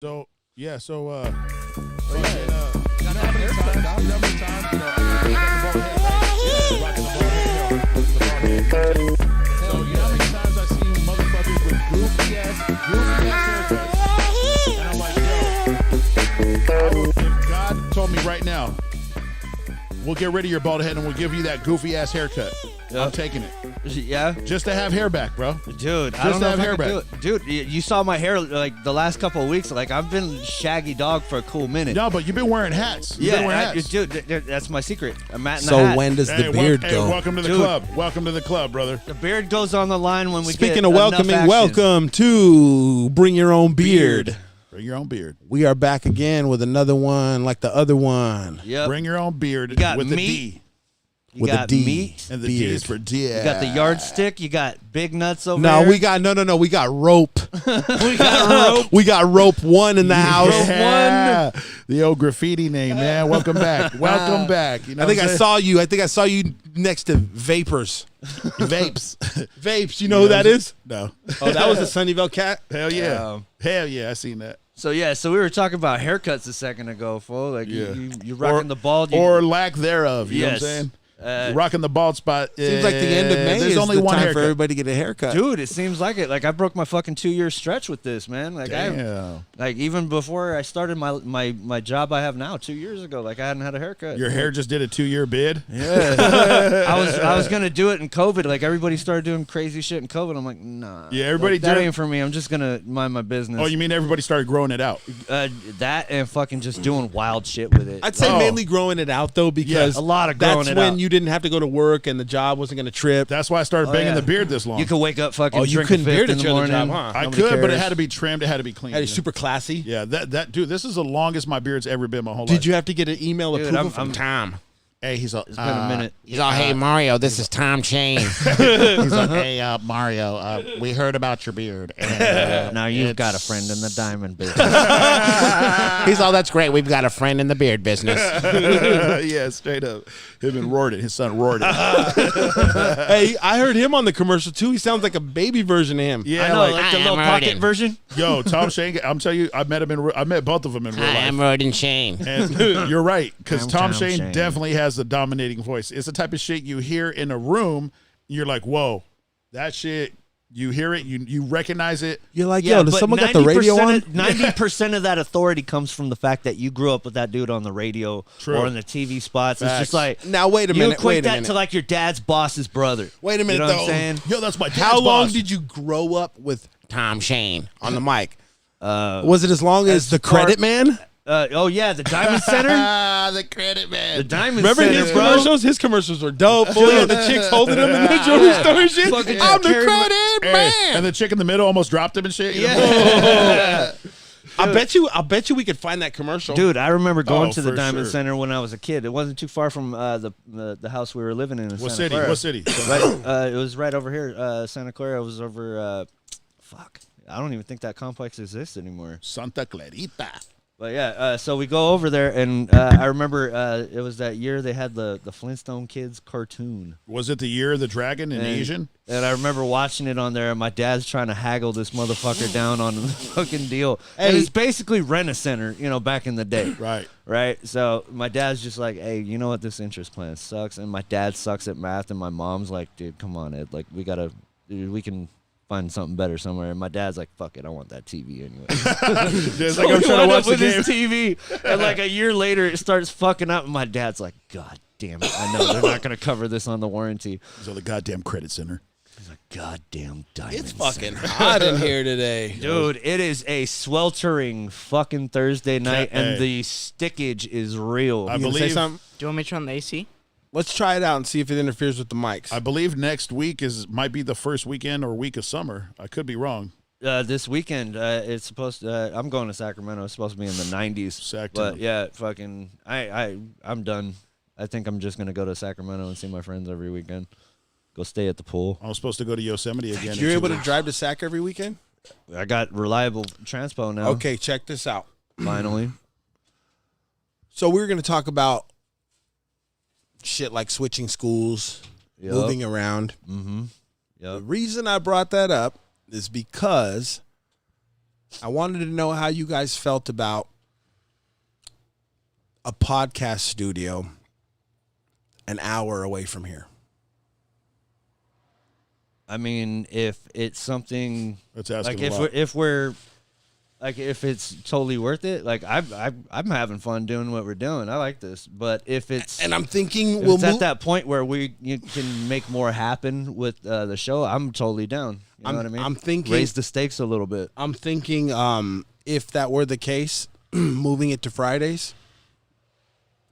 So yeah, so You know how many times, so you know how many times I've seen motherfuckers with goofy ass haircuts, and I'm like, yo, if God told me right now, we'll get rid of your bald head and we'll give you that goofy ass haircut, I'm taking it. Yeah, Just to have hair back, bro. dude. I Just don't know to have if I hair could back. do it. Dude, you saw my hair like the last couple of weeks. Like I've been shaggy dog for a cool minute. No, but you've been wearing hats. You've been wearing hats. dude, that's my secret. A mat in the So hat. when does the beard go? Welcome to the Dude. club. Welcome to the club, brother. The beard goes on the line when we Speaking get of enough welcoming, action. welcome to Bring Your Own Beard. Bring your own beard. We are back again with another one like the other one. Yep. Bring your own beard You got with the meat. D. You with a got D. meat. And the D Beard. is for D. You got the yardstick. You got big nuts over No, there. we got no. We got rope. we got rope. We got rope one in the house. Yeah. The old graffiti name, man. Welcome back. Welcome back. You know I think what I I'm saw you. I think I saw you next to Vapors. saying? Vapes. Vapes. You know who that is? No. Oh, that was a Sunnyvale cat. Hell yeah. Um, Hell yeah. I seen that. So yeah, so we were talking about haircuts a second ago, fool. Like Yeah. you're rocking the bald. Or lack thereof. You know what I'm Yes. saying? Uh, You're rocking the bald spot. Seems like the end of May There's is only the one time haircut. for everybody to get a haircut. dude, it seems like it. Like I broke my fucking 2-year stretch with this, man. Like Damn. like even before I started my job I have now 2 years ago, like I hadn't had a haircut. Your hair just did a 2-year bid. Yeah. I was gonna do it in COVID. Like everybody started doing crazy shit in COVID. I'm like, nah. Yeah, everybody like, that did it. ain't for me. I'm just gonna mind my business. Oh, you mean everybody started growing it out? That and fucking just doing wild shit with it. I'd say Oh. mainly growing it out though, because a lot of growing that's it when out. you didn't have to go to work and the job wasn't going to trip. That's why I started banging yeah. the beard this long. You could wake up fucking. Oh, you drink a couldn't fifth beard in at the your other morning. job, huh? I Nobody could, but it cares. had to be trimmed. It had to be clean. That you is know? super classy. Yeah, that dude. This is the longest my beard's ever been my whole life. Did you have to get an email Dude, approval I'm- from I'm- Tom? Hey, he's all. It's been a minute. He's all, hey, Mario, this is Tom Shane. He's like, hey, Mario, we heard about your beard. And, Now you've got a friend in the diamond business. he's all, that's great. We've got a friend in the beard business. Yeah, straight up. Him and Rorden, his son Rorden. Hey, I heard him on the commercial too. He sounds like a baby version of him. Yeah, I know, like the I little am pocket Arden. version. yo, Tom Shane. I'm telling you, I met both of them in real Hi, life. I'm Roden Shane. And you're right, because I'm Tom Tom Shane Shane. definitely has the dominating voice. It's the type of shit you hear in a room. You're like, whoa, that shit. You hear it, you recognize it. You're like, yo, does but someone got the radio on? 90% of that authority comes from the fact that you grew up with that dude on the radio True. or in the TV spots. It's Facts. just like Now wait a you minute. equate Wait a that minute. to like your dad's boss's brother. Wait a minute You know though. what I'm saying? Yo, that's my dad's How long boss. did you grow up with Tom Shane. on the mic? Was it as long as the far- Credit Man? Oh yeah, the Diamond Center. Ah, the credit man. The Diamond Remember Center, his bro. commercials? His commercials were dope. Boy, yeah, the chicks holding him in the jewelry store and shit. Fucking I'm the carry him- Credit Hey, Man. and the chick in the middle almost dropped him and shit. you know? Yeah. I bet you we could find that commercial. Dude, I remember going Oh, to the for Diamond sure. Center when I was a kid. It wasn't too far from the house we were living in What Santa city? Clara. What city? Right, it was right over here, Santa Clara. It was over. Fuck, I don't even think that complex exists anymore. Santa Clarita. But yeah, so we go over there, and I remember it was that year they had the Flintstone Kids cartoon. Was it the year of the dragon in And- Asian? And I remember watching it on there, and my dad's trying to haggle this motherfucker down on the fucking deal. And Hey. it's basically Rent-A-Center, back in the day. Right. Right? So my dad's just like, hey, you know what? This interest plan sucks. And my dad sucks at math, and my mom's like, dude, come on, Ed. Like, we can find something better somewhere. And my dad's like, fuck it, I want that TV anyway. Just So like I'm we trying to wound watch up the with game. his TV, and like a year later, it starts fucking up, and my dad's like, God damn it, I know they're not going to cover this on the warranty. So the goddamn credit center. He's like, goddamn Diamond It's fucking Center." hot in here today. Dude, it is a sweltering fucking Thursday night, and hey. the stickage is real. I You gonna say believe- something? Do you want me to turn on the AC? Let's try it out and see if it interferes with the mics. I believe next week might be the first weekend or week of summer. I could be wrong. This weekend, it's supposed to. I'm going to Sacramento. It's supposed to be in the 90s. Sacramento. But yeah, fucking, I'm done. I think I'm just gonna go to Sacramento and see my friends every weekend. Go stay at the pool. I was supposed to go to Yosemite again. You're in 2 able to weeks. drive to Sac every weekend? I got reliable transpo now. Okay, check this out. Finally. So we're going to talk about shit like switching schools, Yep. moving around. Mm-hmm. The Yep. reason I brought that up is because I wanted to know how you guys felt about a podcast studio an hour away from here. I mean, if it's something That's asking like a lot. if we're like if it's totally worth it, like I'm having fun doing what we're doing. I like this, but if it's And I'm thinking if it's at that point where you can make more happen with the show, I'm totally down. You know what I mean? I'm thinking raise the stakes a little bit. I'm thinking if that were the case, moving it to Fridays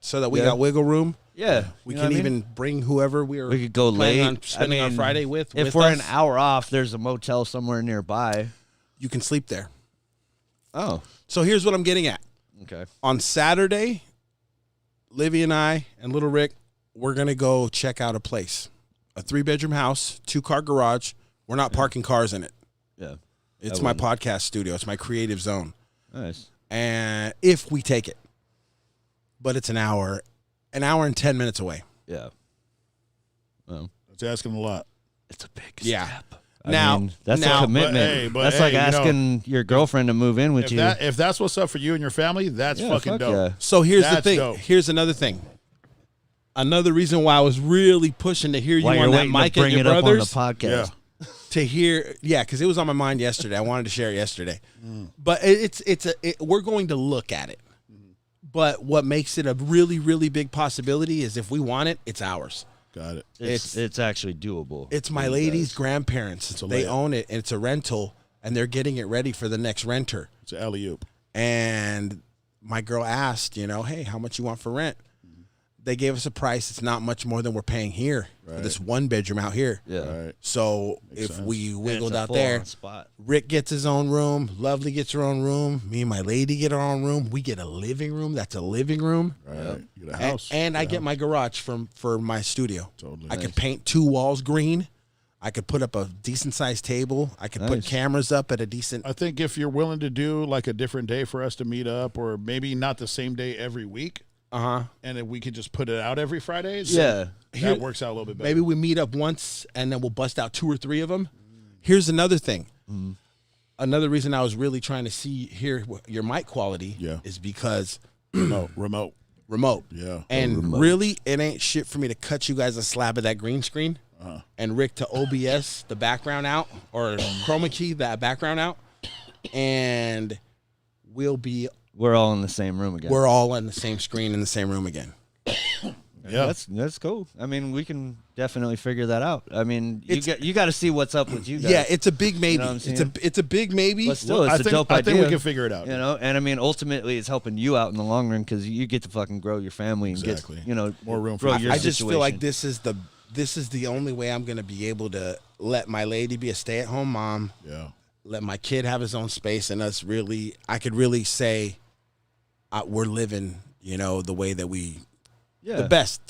so that we got wiggle room. Yeah, We you know can what I mean? even bring whoever we We could go late. on spending our Friday with If we're an hour off, there's a motel somewhere nearby. You can sleep there. Oh, So here's what I'm getting at. okay. On Saturday, Livy and I and Little Rick, we're going to go check out a place. A 3-bedroom house, 2-car garage. We're not parking cars in it. Yeah, It's my podcast studio. It's my creative zone. nice. And if we take it. But it's an hour and 10 minutes away. Yeah. Well, That's asking a lot. it's a big Yeah. step. Now- I mean, that's now- a commitment. But That's like you know, asking your girlfriend to move in with you. If that's what's up for you and your family, that's Yeah, fucking fuck dope. yeah. So here's the That's thing. dope. Here's another thing. Another reason why I was really pushing to hear you While you're on that waiting mic to and bring your it up on the brothers. podcast. Yeah. To hear, because it was on my mind yesterday. I wanted to share it yesterday, but we're going to look at it. But what makes it a really, really big possibility is if we want it, it's ours. Got it. It's actually doable. It's my for you lady's guys. grandparents. a They layup. own it, and it's a rental, and they're getting it ready for the next renter. It's an alley-oop. And my girl asked, hey, how much you want for rent? They gave us a price. It's not much more than we're paying here for this 1-bedroom out here. Yeah. All right. So if sense. we And wiggled it's a out there, full-on spot. Rick gets his own room. Lovely gets her own room. Me and my lady get our own room. We get a living room. That's a living room. Right. You get a And, house. and I get my garage for my studio. Totally. I could paint 2 walls green. I could put up a decent sized table. I could put Nice. cameras up at a decent. I think if you're willing to do like a different day for us to meet up, or maybe not the same day every week, and then we could just put it out every Friday. Yeah. That works out a little bit better. Maybe we meet up once and then we'll bust out 2 or 3 of them. Here's another thing. Another reason I was really trying to hear your mic quality is because remote. remote. Yeah. And really, it ain't shit for me to cut you guys a slab of that green screen and Rick to OBS the background out or chroma key that background out, and We're all in the same room again. we're all on the same screen in the same room again. Yeah. That's cool. I mean, we can definitely figure that out. I mean, you got to see what's up with you guys. Yeah, it's a big maybe. know what I'm saying? It's a big maybe. But still, Well, it's a dope I idea. think we can figure it out. You know, and I mean, ultimately, it's helping you out in the long run because you get to fucking grow your family and Exactly. get, More room for grow the your I just feel like situation. this is the only way I'm going to be able to let my lady be a stay-at-home mom, Yeah. let my kid have his own space, and I could really say we're living, the way that we, Yeah. to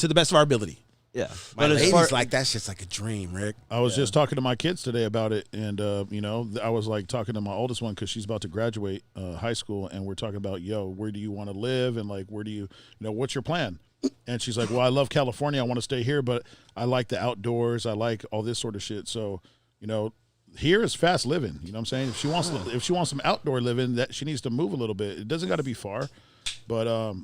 the best of our ability. Yeah. My But as lady's far, like, that shit's like a dream, Rick. I was just talking to my kids today about it, and I was like talking to my oldest one because she's about to graduate high school, and we're talking about, where do you want to live, and like, where do you, what's your plan? And she's like, well, I love California, I want to stay here, but I like the outdoors, I like all this sort of shit. So, here is fast living. You know what I'm saying? If she wants some outdoor living, that she needs to move a little bit. It doesn't got to be far, but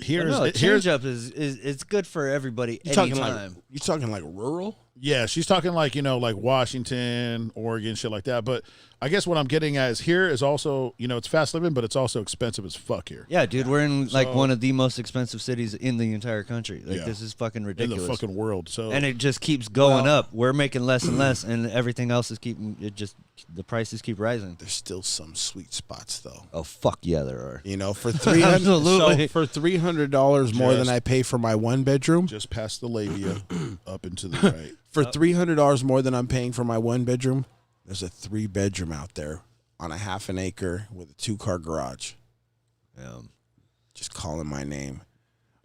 change up is it's good for everybody You talking anytime. like rural? Yeah, she's talking like, like Washington, Oregon, shit like that. But I guess what I'm getting at is here is also, it's fast living, but it's also expensive as fuck here. Yeah, dude, we're in like So- one of the most expensive cities in the entire country. Like Yeah. this is fucking In ridiculous. the fucking world. So And it just keeps going up. We're making less and less, and everything else is the prices keep rising. There's still some sweet spots though. Oh fuck yeah, there are. For $300, Absolutely. so for $300 more than Just- I pay for my 1-bedroom. just past the labia up into the right. For $300 more than I'm paying for my 1-bedroom, there's a 3-bedroom out there on a half an acre with a 2-car garage. Just calling my name.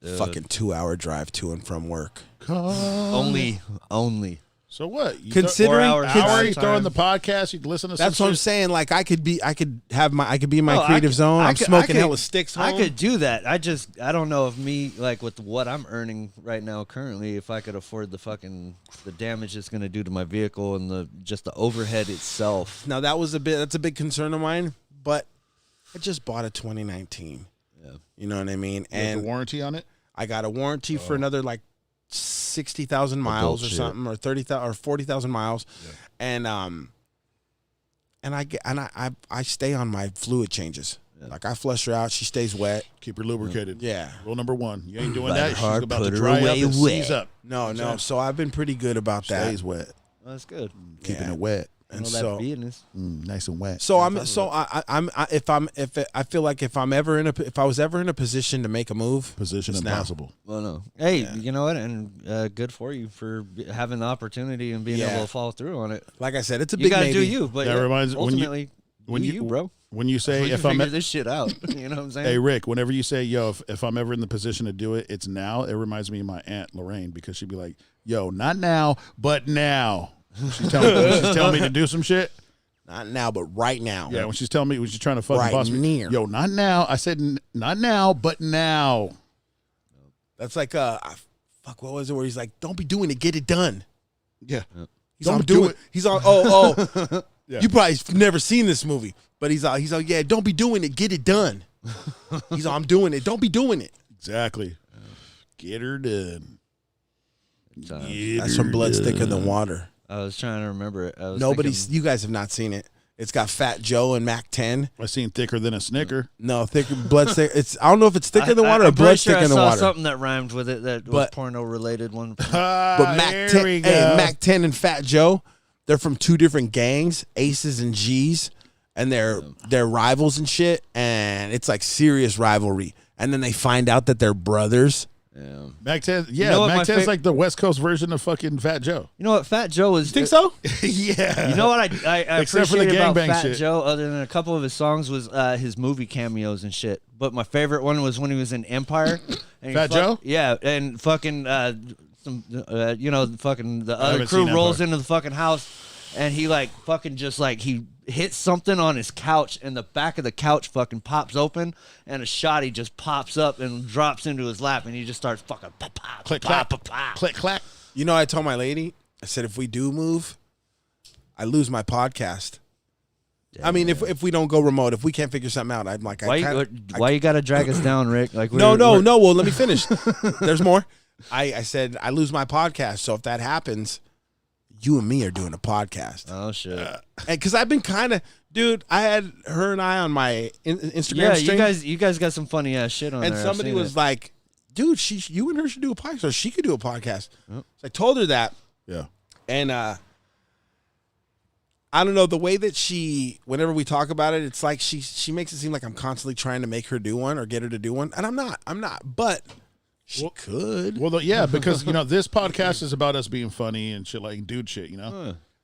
Fucking 2-hour drive to and from work. Only. So what? You Considering- 4 hours hour, you drive throw in time. the podcast, you listen to That's some what I'm shit. saying. Like I could be in my No, I creative could- zone. I I'm could- smoking I could- hella sticks. I home. could do that. I don't know if me, like with what I'm earning right now currently, if I could afford the damage it's going to do to my vehicle and just the overhead itself. Now that's a big concern of mine. But I just bought a 2019. Yeah. You know what I mean? You have And the warranty on it. I got a warranty for another like 60,000 miles or shit. something, or 30,000 or 40,000 miles, and I stay on my fluid changes. Like I flush her out, she stays wet. Keep her lubricated. Yeah. Rule number 1. You ain't doing Ride that. She's hard, about to put her dry up away and wet. seize up. No. So I've been pretty good about that. Stays wet. Well, that's good. Keeping Yeah. it wet. And All so, that business. Nice and wet. so I feel like if I was ever in a position to make a move, Position it's now. impossible. Well, no. Hey, you know what? And good for you for having the opportunity and being Yeah. able to follow through on it. Like I said, it's a You big got to maybe. do you, but That reminds- when you- ultimately, when you, bro. When you say You if I'm figure this shit out. You know what I'm saying? Hey Rick, whenever you say yo, if I'm ever in the position to do it, it's now. It reminds me of my aunt Lorraine because she'd be like, "Yo, not now, but now." She's telling me to do some shit. Not now, but right now. Yeah, when she's telling me when she's trying to fucking Right boss me. near. Yo, not now. I said not now, but now. That's like fuck. What was it? Where he's like, "Don't be doing it, get it done." Yeah. He's Don't on do doing. it. He's on. Oh. Yeah. You probably never seen this movie, but he's like, yeah, don't be doing it, get it done. He's like, I'm doing it, don't be doing it. Exactly. Get her done. Get That's her from Blood's done. Thicker Than Water. I was trying to remember it. I was Nobody's. thinking- You guys have not seen it. It's got Fat Joe and Mac 10. I seen thicker than a Snicker. No, Blood's Thicker. It's. I don't know if it's thicker than water or I'm pretty Blood's sure Thicker I than saw water. something that rhymed with it that was But- porno related one. But Mac 10, hey, Mac 10 and Fat Joe, they're from two different gangs, Aces and G's, and they're rivals and shit. And it's like serious rivalry. And then they find out that they're brothers. Yeah. Mac 10. Yeah, know what my Mac 10's fa- like the West Coast version of fucking Fat Joe. You know what? Fat Joe is. Think so? Yeah. You know what I Except for the appreciate about gangbang Fat shit. Joe, other than a couple of his songs, was his movie cameos and shit. But my favorite one was when he was in Empire. And he Fat Joe? Yeah, and fucking some, fucking the other haven't crew seen rolls Empire. into the fucking house, and he like fucking just like he hits something on his couch, and the back of the couch fucking pops open, and a shotty just pops up and drops into his lap, and he just starts fucking pop, Click, pop, clack. pop, pop. Click, clack. You know, I told my lady, I said, if we do move, I lose my podcast. I mean, if we don't go remote, if we can't figure something out, I'm like, Why you gotta drag us down, Rick? Like No. Well, let me finish. There's more. I said I lose my podcast, so if that happens, you and me are doing a podcast. Oh shit. And because I've been kind of, dude, I had her and I on my Instagram Yeah, stream, you guys got some funny ass shit on and there. I've somebody seen was it. like, dude, you and her should do a podcast, or she could do a podcast. So I told her that, Yeah. and I don't know, the way that whenever we talk about it, it's like she makes it seem like I'm constantly trying to make her do one or get her to do one, and I'm not, but she could. Well, yeah, because this podcast is about us being funny and shit, like dude shit,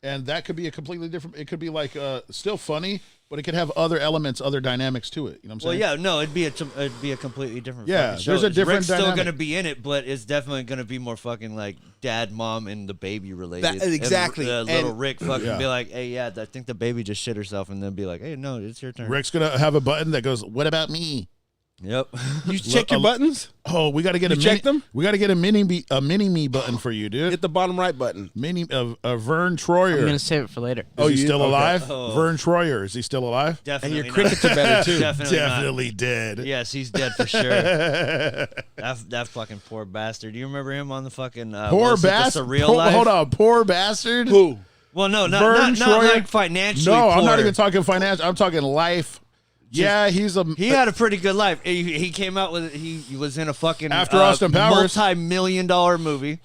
and that could be a completely different. It could be like still funny, but it could have other elements, other dynamics to it. You know what I'm Well, saying? yeah, no, it'd be a completely different. Yeah, fucking show. there's a different Rick's still dynamic. gonna be in it, but it's definitely gonna be more fucking like dad, mom, and the baby related. That- exactly. And, little And- Rick fucking Yeah. be like, hey, yeah, I think the baby just shit herself, and then be like, hey, no, it's your turn. Rick's gonna have a button that goes, "What about me?" Yep. You check your buttons. Oh, we got to get You a checked mini, them? We got to get a mini me button for you, dude. Hit the bottom right button. Mini of Vern Troyer. I'm gonna save it for later. Is he you- still okay. alive? Oh. Vern Troyer, is he still alive? Definitely. And your not. crickets are better too. Definitely. dead. Not. Yes, he's dead for sure. that fucking poor bastard. Do you remember him on the fucking Poor was it the bastard. Surreal Life? Hold on, poor bastard. Who? Well, no, Vern not Troyer? like financially. No, I'm not poor. even talking financial. I'm talking life. Yeah, he's a. He had a pretty good life. He came out with he was in a fucking After Austin Powers. multi-million-dollar movie.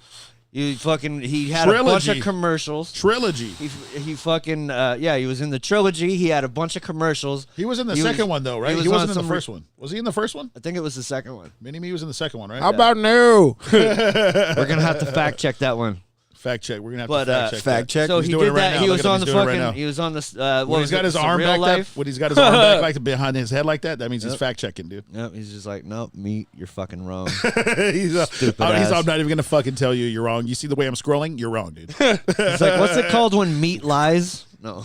He had a bunch Trilogy. of commercials. trilogy. He fucking he was in the trilogy. He had a bunch of commercials. He was in the He second was- one though, right? he He, was wasn't on in the some first one. Was he in the first one? I think it was the second one. Mini Me was in the second one, right? How about no? We're gonna have to fact check that one. Fact check. We're gonna have But, to fact check. Fact that. check. So He's he doing did it right that. now. He Look was at him. on the He's doing it right fucking. now. He was on the. When What he's was got it, his some arm real back life? when he's got his arm back like behind his head like that means he's fact checking, dude. Yep. He's just like, nope, meat. You're fucking wrong. he's ass. I'm not even gonna fucking tell you you're wrong. You see the way I'm scrolling? You're wrong, dude. It's like, what's it called when meat lies? No.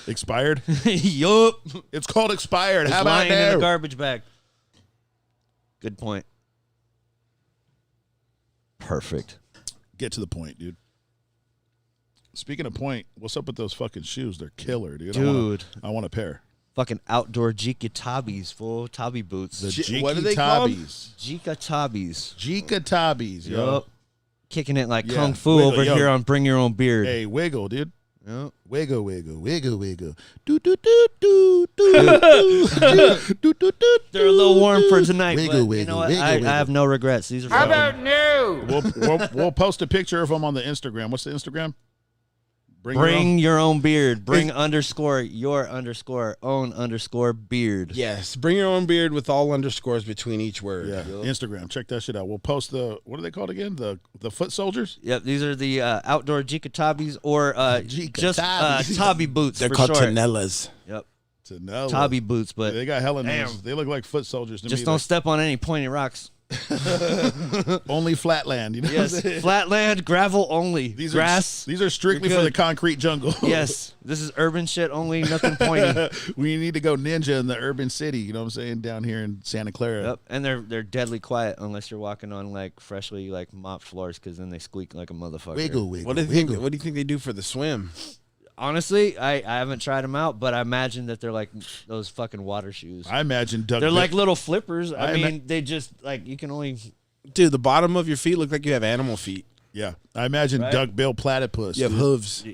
Expired. Yup. It's called expired. It's How about lying in the now? garbage bag. Good point. Perfect. Get to the point, dude. Speaking of point, what's up with those fucking shoes? They're killer, dude. Dude. I want a pair. Fucking outdoor Jika Tabis, full Tabi boots. The J- Jiki what are they called? Tabis. Jika Tabis. Jika Tabis, yo. Yup. Kicking it like Yeah. Kung Fu Wiggle, over yo. here on Bring Your Own Beard. Hey, wiggle, dude. Yep. Wiggle, wiggle, wiggle, wiggle. Do do do do do do do do do. They're a little warm for tonight, Wiggle, but you wiggle, know what? wiggle, I wiggle. have no regrets. These are How fucking- about new? We'll post a picture of them on the Instagram. What's the Instagram? Bring your own beard. Bring underscore your underscore own underscore beard. Yes. Bring your own beard with all underscores between each word. Yeah, Instagram. Check that shit out. We'll post the what are they called again? The foot soldiers. Yep, these are the outdoor Jika Tabis or Jika just Tabis. Tabi boots They're for called short. Tonellas. Yep, Tanella. Tabi boots, but They got hella names. Damn. They look like foot soldiers to just me. don't step on any pointy rocks. Only flatland. You know what I'm Yes, saying? flatland, gravel only. These Grass. Are, these are strictly You're for the good. concrete jungle. Yes, this is urban shit only. Nothing pointy. We need to go ninja in the urban city. You know what I'm saying? Down here in Santa Clara. Yep, and they're deadly quiet unless you're walking on like freshly like mopped floors, because then they squeak like a motherfucker. Wiggle, wiggle. What do you think? What do you think they do for the swim? Honestly, I haven't tried them out, but I imagine that they're like those fucking water shoes. I imagine Doug. They're like little flippers. I I mean, they just like you can only. Dude, the bottom of your feet look like you have animal feet. yeah. I imagine Right? Doug Bill platypus. You have dude. hooves.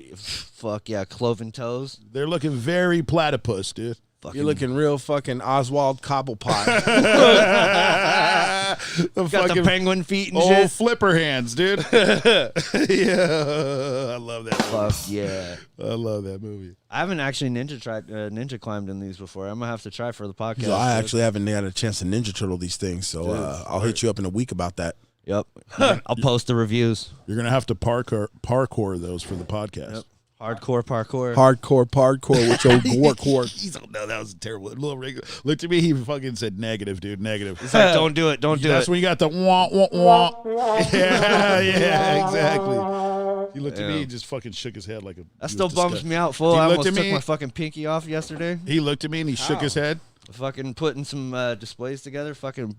Fuck yeah, cloven toes. They're looking very platypus, dude. Fucking You're looking real fucking Oswald Cobblepot. The got fucking the penguin feet and old shit. flipper hands, dude. Yeah, I love that. Movie. Fuck yeah. I love that movie. I haven't actually ninja climbed in these before. I'm gonna have to try for the podcast. So I actually haven't had a chance to Ninja Turtle these things, so I'll hit you up in a week about that. Yep. I'll post the reviews. You're gonna have to parkour those for the podcast. Yep. Hardcore parkour. Hardcore with your gork. He's like, no, that was terrible. Little regular. Looked at me. He fucking said negative, dude. Negative. It's like, don't do it. Don't do That's it. when you got the wah wah wah. Yeah, exactly. He looked at me. Yeah. He just fucking shook his head like a. That still bums me out, fool. He I looked almost at took me- my fucking pinky off yesterday. He looked at me and he shook his head. Fucking putting some displays together. Fucking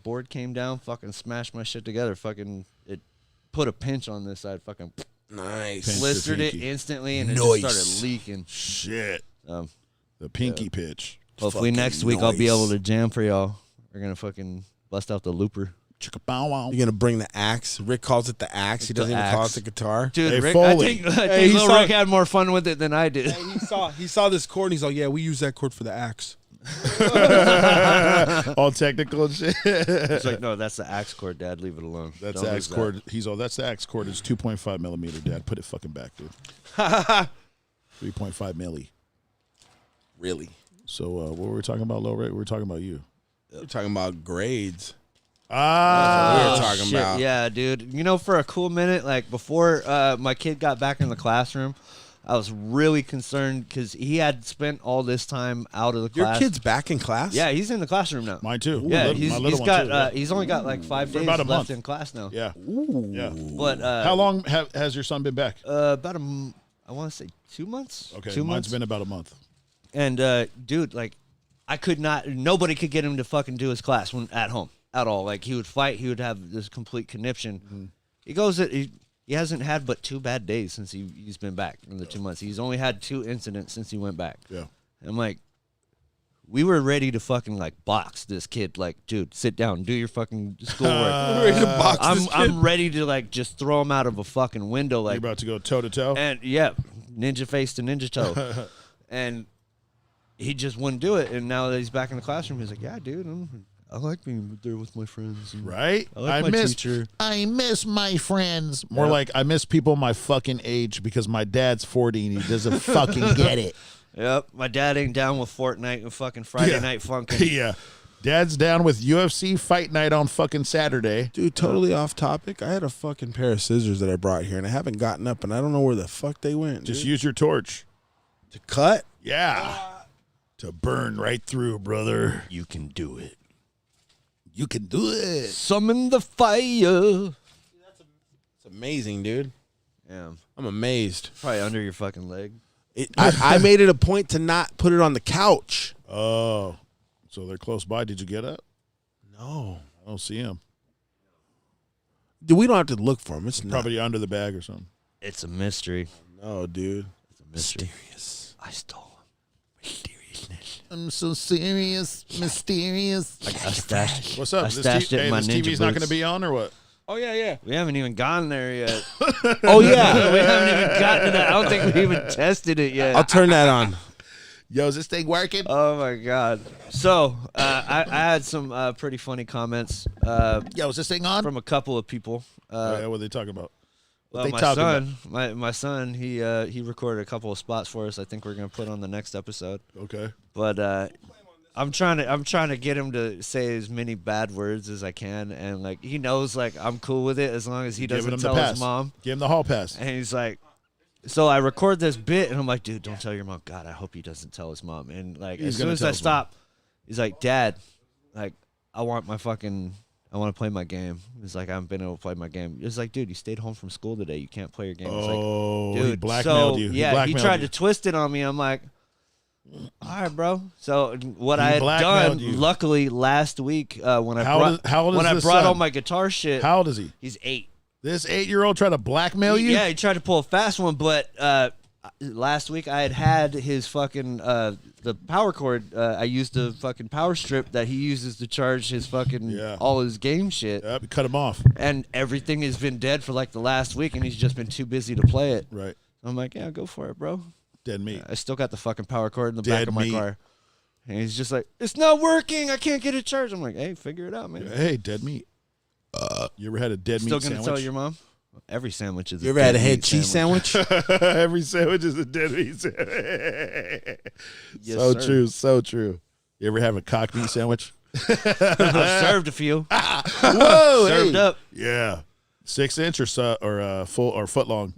board came down. Fucking smashed my shit together. Fucking it put a pinch on this side. Fucking Nice. Pinch. blistered it pinky. instantly, and it Nice. just started leaking. Shit. Um, The pinky pitch. hopefully Fucking next week I'll be nice. able to jam for y'all. We're gonna fucking bust out the looper, Chicka bow wow. You're gonna bring the axe. Rick calls it the axe. He The doesn't even call it axe. the guitar. dude. Hey, Rick, Foley. I think Hey, he little saw- Rick had more fun with it than I did. He saw this chord and he's like, yeah, we use that chord for the axe. All technical and shit. It's like, no, that's the axe cord, Dad. Leave it alone. That's Don't the lose axe that. cord. He's all. That's the axe cord. It's 2.5 millimeter. Dad, put it fucking back, dude. 3.5 milli. Really? So what were we talking about, Low Rate? We were talking about you. We're talking about grades. Ah, we were talking Shit, about. yeah, dude. You know, for a cool minute, like before my kid got back in the classroom, I was really concerned because he had spent all this time out of the Your class. kid's back in class? Yeah, he's in the classroom now. mine too. Yeah, My he's little one got too, yeah. he's only got like 5 days about a left month. in class now. Yeah. Yeah. But How long has your son been back? about I want to say 2 months. Okay, 2 mine's months. been about a month. And dude, like, I could not. Nobody could get him to fucking do his class when at home at all. Like, he would fight. He would have this complete conniption. Mm-hmm. He goes that he hasn't had but 2 bad days since he's been back in the 2 months. He's only had 2 incidents since he went back. Yeah. And I'm like, we were ready to fucking like box this kid. Like, dude, sit down, do your fucking schoolwork. Ready to box this kid? I'm ready to like just throw him out of a fucking window. You're Like, about to go toe to toe. and yeah, ninja face to ninja toe. And he just wouldn't do it. And now that he's back in the classroom, he's like, yeah, dude, I like being there with my friends. And Right? I like my teacher. I miss my friends. More Yeah. like I miss people my fucking age because my dad's 40 and he doesn't fucking get it. Yep. My dad ain't down with Fortnite and fucking Friday Yeah. Night Funkin'. Yeah. Dad's down with UFC fight night on fucking Saturday. Dude, totally off topic. I had a fucking pair of scissors that I brought here, and I haven't gotten up, and I don't know where the fuck they went. Just dude. use your torch. To cut? Yeah. To burn right through, brother. You can do it. You can do it. Summon the fire. It's amazing, dude. Yeah. I'm amazed. Probably under your fucking leg. I made it a point to not put it on the couch. Oh. So they're close by. Did you get up? No. I don't see him. Dude, we don't have to look for him. It's Probably under the bag or something. It's a mystery. No, dude. It's a mystery. Mysterious. I stole him. Mysteriousness. I'm so serious, mysterious. I stashed. What's up? I stashed it in my this ninja TV's not going to boots. be on or what? Oh, yeah. We haven't even gotten there yet. Oh, yeah. We haven't even gotten to that. I don't think we even tested it yet. I'll turn that on. Yo, is this thing working? Oh my god! So I had some pretty funny comments Yo, is this thing on? from a couple of people. Yeah, what are they talking about? Well, they my talking son, my son, he recorded a couple of spots for us. I think we're gonna put on the next episode. Okay. But I'm trying to get him to say as many bad words as I can, and like he knows like I'm cool with it as long as he Giving doesn't him the tell pass. his mom. Give him the hall pass. And he's like, so I record this bit, and I'm like, dude, don't tell your mom. God, I hope he doesn't tell his mom. And like, He's as soon gonna as tell I his mom. stop, he's like, Dad, like, I want to play my game. He's like, I haven't been able to play my game. It's like, dude, you stayed home from school today. You can't play your game. It's like, Oh, dude, he blackmailed so, you. Yeah, he blackmailed tried you. to twist it on me. I'm like, all right, bro. So what He I had blackmailed done, you. luckily, last week when I How brought old is- how old when is I this brought son? all my guitar shit, How old is he? he's 8. This 8-year-old tried to blackmail you? Yeah, he tried to pull a fast one, but last week I had his fucking the power cord. I used the fucking power strip that he uses to charge his fucking Yeah. all his game shit, Yep, cut him off. and everything has been dead for like the last week, and he's just been too busy to play it. Right. I'm like, yeah, go for it, bro. Dead meat. I still got the fucking power cord in the Dead back of my meat. car, and he's just like, it's not working. I can't get it charged. I'm like, hey, figure it out, man. Hey, dead meat. You ever had a dead Still meat gonna sandwich? tell your mom? Every sandwich is. You ever had a dead head meat cheese sandwich? Every sandwich is a dead meat sandwich. Yes, so sir. true, so true. You ever have a cock meat sandwich? I served a few. Whoa, Served up. Yeah. 6 inch or full or foot long.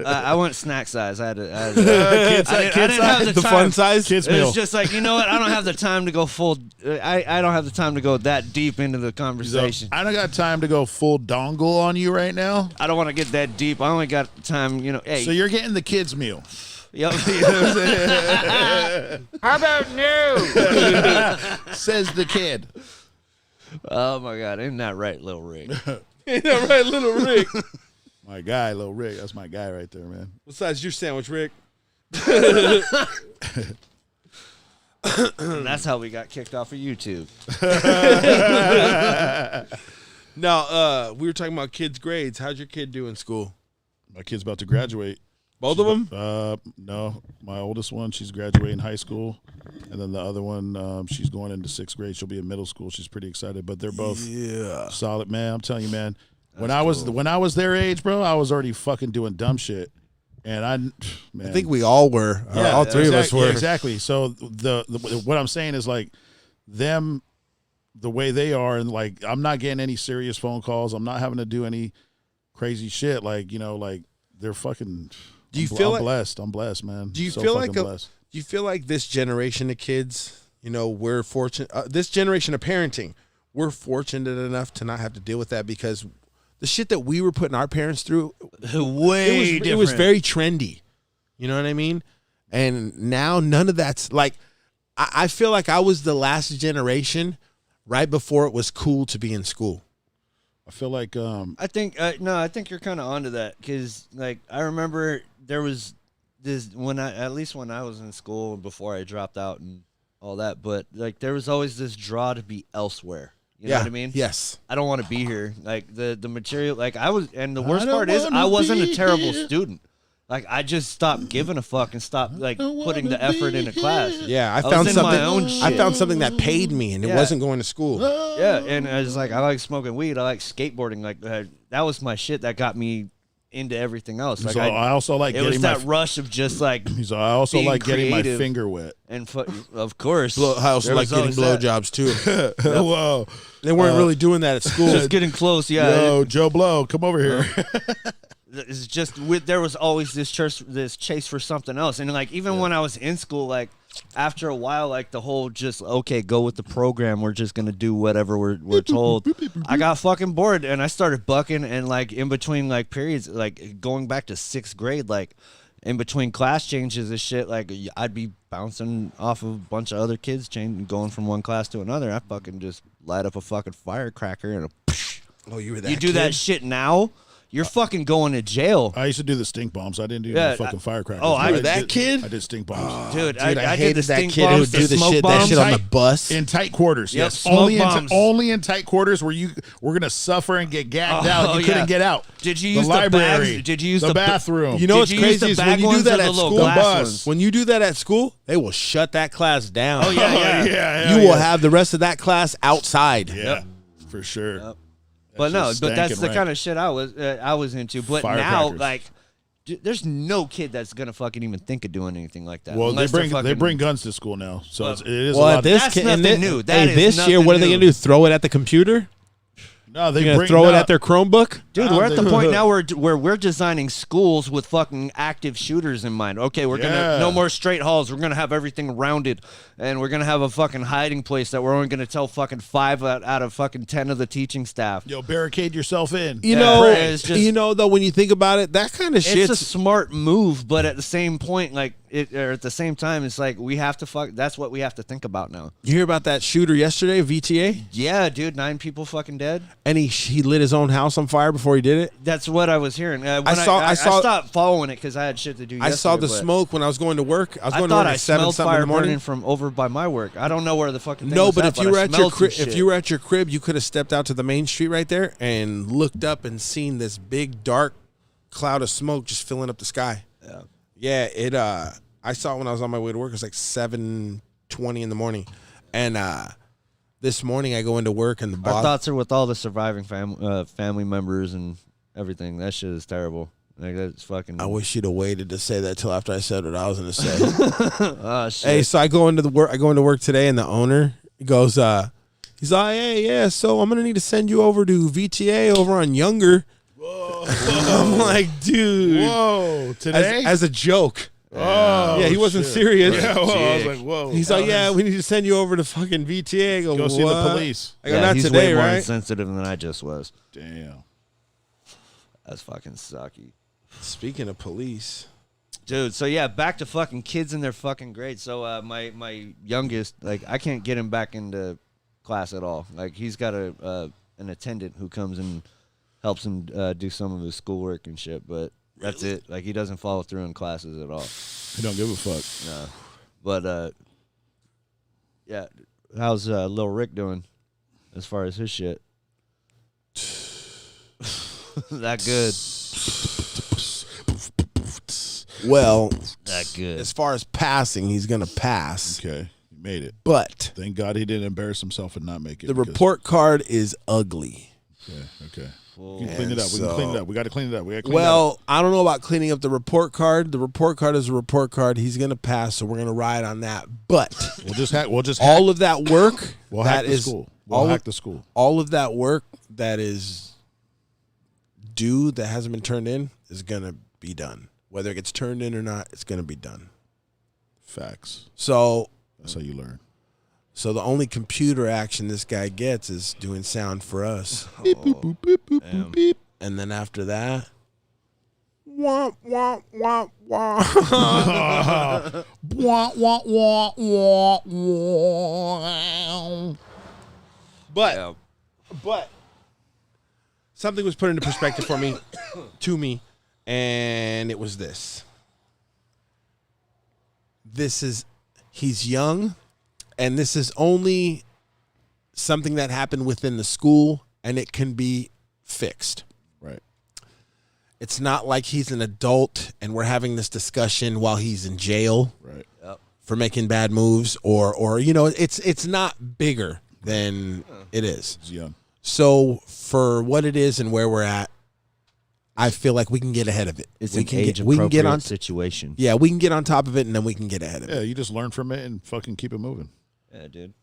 I went snack size. I Kids, I didn't have the The time. fun size? Kids It meal. was just like, you know what? I don't have the time to go full. I don't have the time to go that deep into the So, conversation. I don't got time to go full dongle on you right now. I don't want to get that deep. I only got time, you know. Hey, So you're getting the kids meal. yep, you know what I'm saying? How about new? Says the kid. Oh my God, isn't that right, Lil Rick? Yeah, right, little Rick. My guy, Lil Rick. That's my guy right there, man. What size is your sandwich, Rick? And that's how we got kicked off of YouTube. Now, we were talking about kids' grades. How'd your kid do in school? My kid's about to graduate. Both of them? No, my oldest one, she's graduating high school, and then the other one, she's going into 6th grade. She'll be in middle school. She's pretty excited, but they're both solid, man. I'm telling you, man. When I was their age, bro, I was already fucking doing dumb shit, and man, I think we all were. All three of us were. Yeah, exactly. So the what I'm saying is like them, the way they are, and like I'm not getting any serious phone calls. I'm not having to do any crazy shit. Like like they're fucking. Do you I'm feel like- blessed? I'm blessed, man. Do you So feel fucking like blessed. do you feel like this generation of kids, we're fortunate. This generation of parenting, we're fortunate enough to not have to deal with that because the shit that we were putting our parents through, Way it was very trendy. You know what I mean? And now none of that's like. I feel like I was the last generation right before it was cool to be in school. I feel like I think no, I think you're kind of onto that because like I remember there was this when I was in school and before I dropped out and all that, but like there was always this draw to be elsewhere. You know what I mean? Yes. I don't want to be here. Like the material, like I was, and the worst don't part is wanna I wasn't a be terrible here. student. Like I just stopped giving a fuck and stopped like putting the effort into class. Yeah, I was found in something. my own I shit. found something that paid me, and it Yeah. wasn't going to school. Yeah, and I was like, I like smoking weed. I like skateboarding. Like that was my shit that got me into everything else. Like So I also like it was getting my. that rush of just like He's I also being like getting my creative. finger wet. and of course, I also there like was getting always that. blowjobs too. Whoa, They weren't really doing that at school. Just getting close, yeah. yo, Joe Blow, come over here. It's just there was always this chase for something else, and like even when I was in school, like after a while, like the whole just okay, go with the program. We're just gonna do whatever we're told. I got fucking bored, and I started bucking, and like in between like periods, like going back to 6th grade, like in between class changes and shit, like I'd be bouncing off of a bunch of other kids, going from one class to another. I fucking just light up a fucking firecracker and Oh, you were that you do that shit now, you're fucking going to jail. I used to do the stink bombs. I didn't do Yeah, the fucking firecrackers. oh, but I- You were that did- kid? I did stink bombs. Dude, Dude, I I did hated the that stink kid who bombs, would do the smoke shit, bombs. that shit on the bus. In tight quarters, Yep, yes. smoke bombs. Only in tight quarters where we're gonna suffer and get gagged out. You yeah. couldn't get out. Did you the use the library? bags? Did you use the the ba- bathroom? You know what's Did you use crazy the is when bag you do ones that or the at little school. glass bus. ones? When you do that at school, they will shut that class down. Oh yeah, yeah. yeah, You will have the rest of that class outside. yeah, for sure. Yep. But no, just but that's stankin' the rank. kind of shit I was into. But now, Firecrackers. like, there's no kid that's gonna fucking even think of doing anything like that. Well, they unless they're they fucking- bring guns to school now, so Well, it is a Well, lot. at this That's kid, nothing and new. That is this year, nothing what are they new. gonna do? Throw it at the computer? no, they They're gonna bring throw it no, at their Chromebook? Dude, Oh, we're at the they- point now where we're designing schools with fucking active shooters in mind. Okay, we're Yeah. gonna no more straight halls. We're gonna have everything rounded, and we're gonna have a fucking hiding place that we're only gonna tell fucking 5 out of fucking 10 of the teaching staff. Yo, barricade yourself in. You Yeah, know, it's just- you know though, when you think about it, that kind of It's shit. a smart move, but at the same point, like or at the same time, it's like we have to that's what we have to think about now. You hear about that shooter yesterday, VTA, Yeah, dude, 9 people fucking dead. and he lit his own house on fire before he did it. That's what I was hearing. When I I saw- stopped following it because I had shit to do. I saw the yesterday, but smoke when I was going to work. I was I going to thought work I at 7 smelled something in fire the morning. burning from over by my work. I don't know where the fucking thing No, was but at, if you I were at your smelled some crib, shit. if you were at your crib, you could have stepped out to the main street right there and looked up and seen this big dark cloud of smoke just filling up the sky. Yeah, it. I saw it when I was on my way to work. It was like 7:20 in the morning, and this morning I go into work and the Our boss. thoughts are with all the surviving family members and everything. That shit is terrible. Like that's fucking. I wish you'd have waited to say that till after I said what I was going to say. Oh shit. Hey, so I go into work today, and the owner goes, he's like, hey, yeah, so I'm gonna need to send you over to VTA over on Younger. I'm like, dude, Whoa, today? as a joke. oh, Yeah, he wasn't shit. serious. Yeah, well, I was like, whoa. He's like, yeah, we need to send you over to fucking VTA. I go, Go see the "What?" police. I go, yeah, not he's today, way more right? insensitive than I just was. Damn. That's fucking sucky. Speaking of police, Dude, so yeah, back to fucking kids in their fucking grades. So my youngest, like, I can't get him back into class at all. Like, he's got an attendant who comes and helps him do some of his schoolwork and shit, but that's it. Like, he doesn't follow through in classes at all. He don't give a fuck. No. But yeah, how's Lil Rick doing as far as his shit? That good. well, That good. as far as passing, he's gonna pass, Okay, he made it. but Thank God he didn't embarrass himself and not make it. the because- report card is ugly. Okay. Well, We can clean it up. We can so- clean it up. We got to clean it up. We got to clean it up. Well, I don't know about cleaning up the report card. The report card is a report card. He's gonna pass, so we're gonna ride on that. But We'll just hack. all of that work We'll that hack the is school. We'll all hack of, the school. all of that work that is due that hasn't been turned in is gonna be done. Whether it gets turned in or not, it's gonna be done. Facts. So That's how you learn. So the only computer action this guy gets is doing sound for us. damn. And then after that, wah, wah, wah, wah. Wah, wah, wah, wah, wah. But Yeah. but something was put into perspective for me, to me, and it was this. He's young, and this is only something that happened within the school, and it can be fixed. Right. It's not like he's an adult and we're having this discussion while he's in jail Right. for making bad moves, or you know, it's not bigger than it is. He's young. So for what it is and where we're at, I feel like we can get ahead of it. It's we an can age get, we can appropriate get on. situation. Yeah, we can get on top of it, and then we can get ahead of Yeah, it. you just learn from it and fucking keep it moving. Yeah, dude.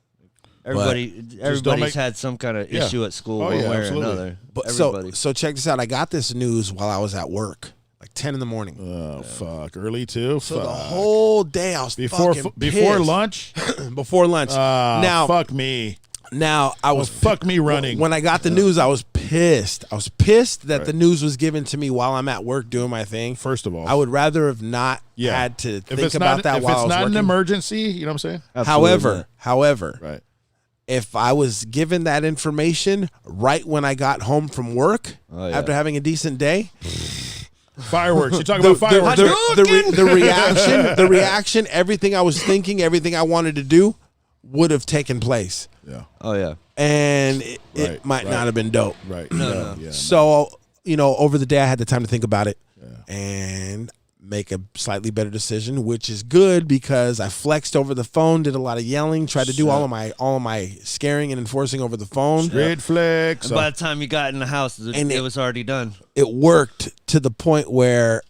Everybody's had some kind of issue at school one way or another. But Everybody. so check this out. I got this news while I was at work, like 10 in the morning. Oh fuck, early too. So the Fuck. whole day I was before fucking before pissed. lunch. Before lunch. Now, fuck me. now I was Fuck me running. When I got the news, I was pissed. I was pissed that the news was given to me while I'm at work doing my thing. First of all, I would rather have not Yeah. had to if think it's about not, that if while I it's was not working. an emergency, you know what I'm saying? Absolutely. However, Right. if I was given that information right when I got home from work after having a decent day, Fireworks. You talking about fireworks? the reaction, everything I was thinking, everything I wanted to do would have taken place. Yeah. Oh yeah. And it Right, might right. not have been dope. Right. No. Yeah. So, over the day I had the time to think about it and make a slightly better decision, which is good because I flexed over the phone, did a lot of yelling, tried to do all of my scaring and enforcing over the phone. Great flex. And by the time you got in the house, it was already done. It worked to the point where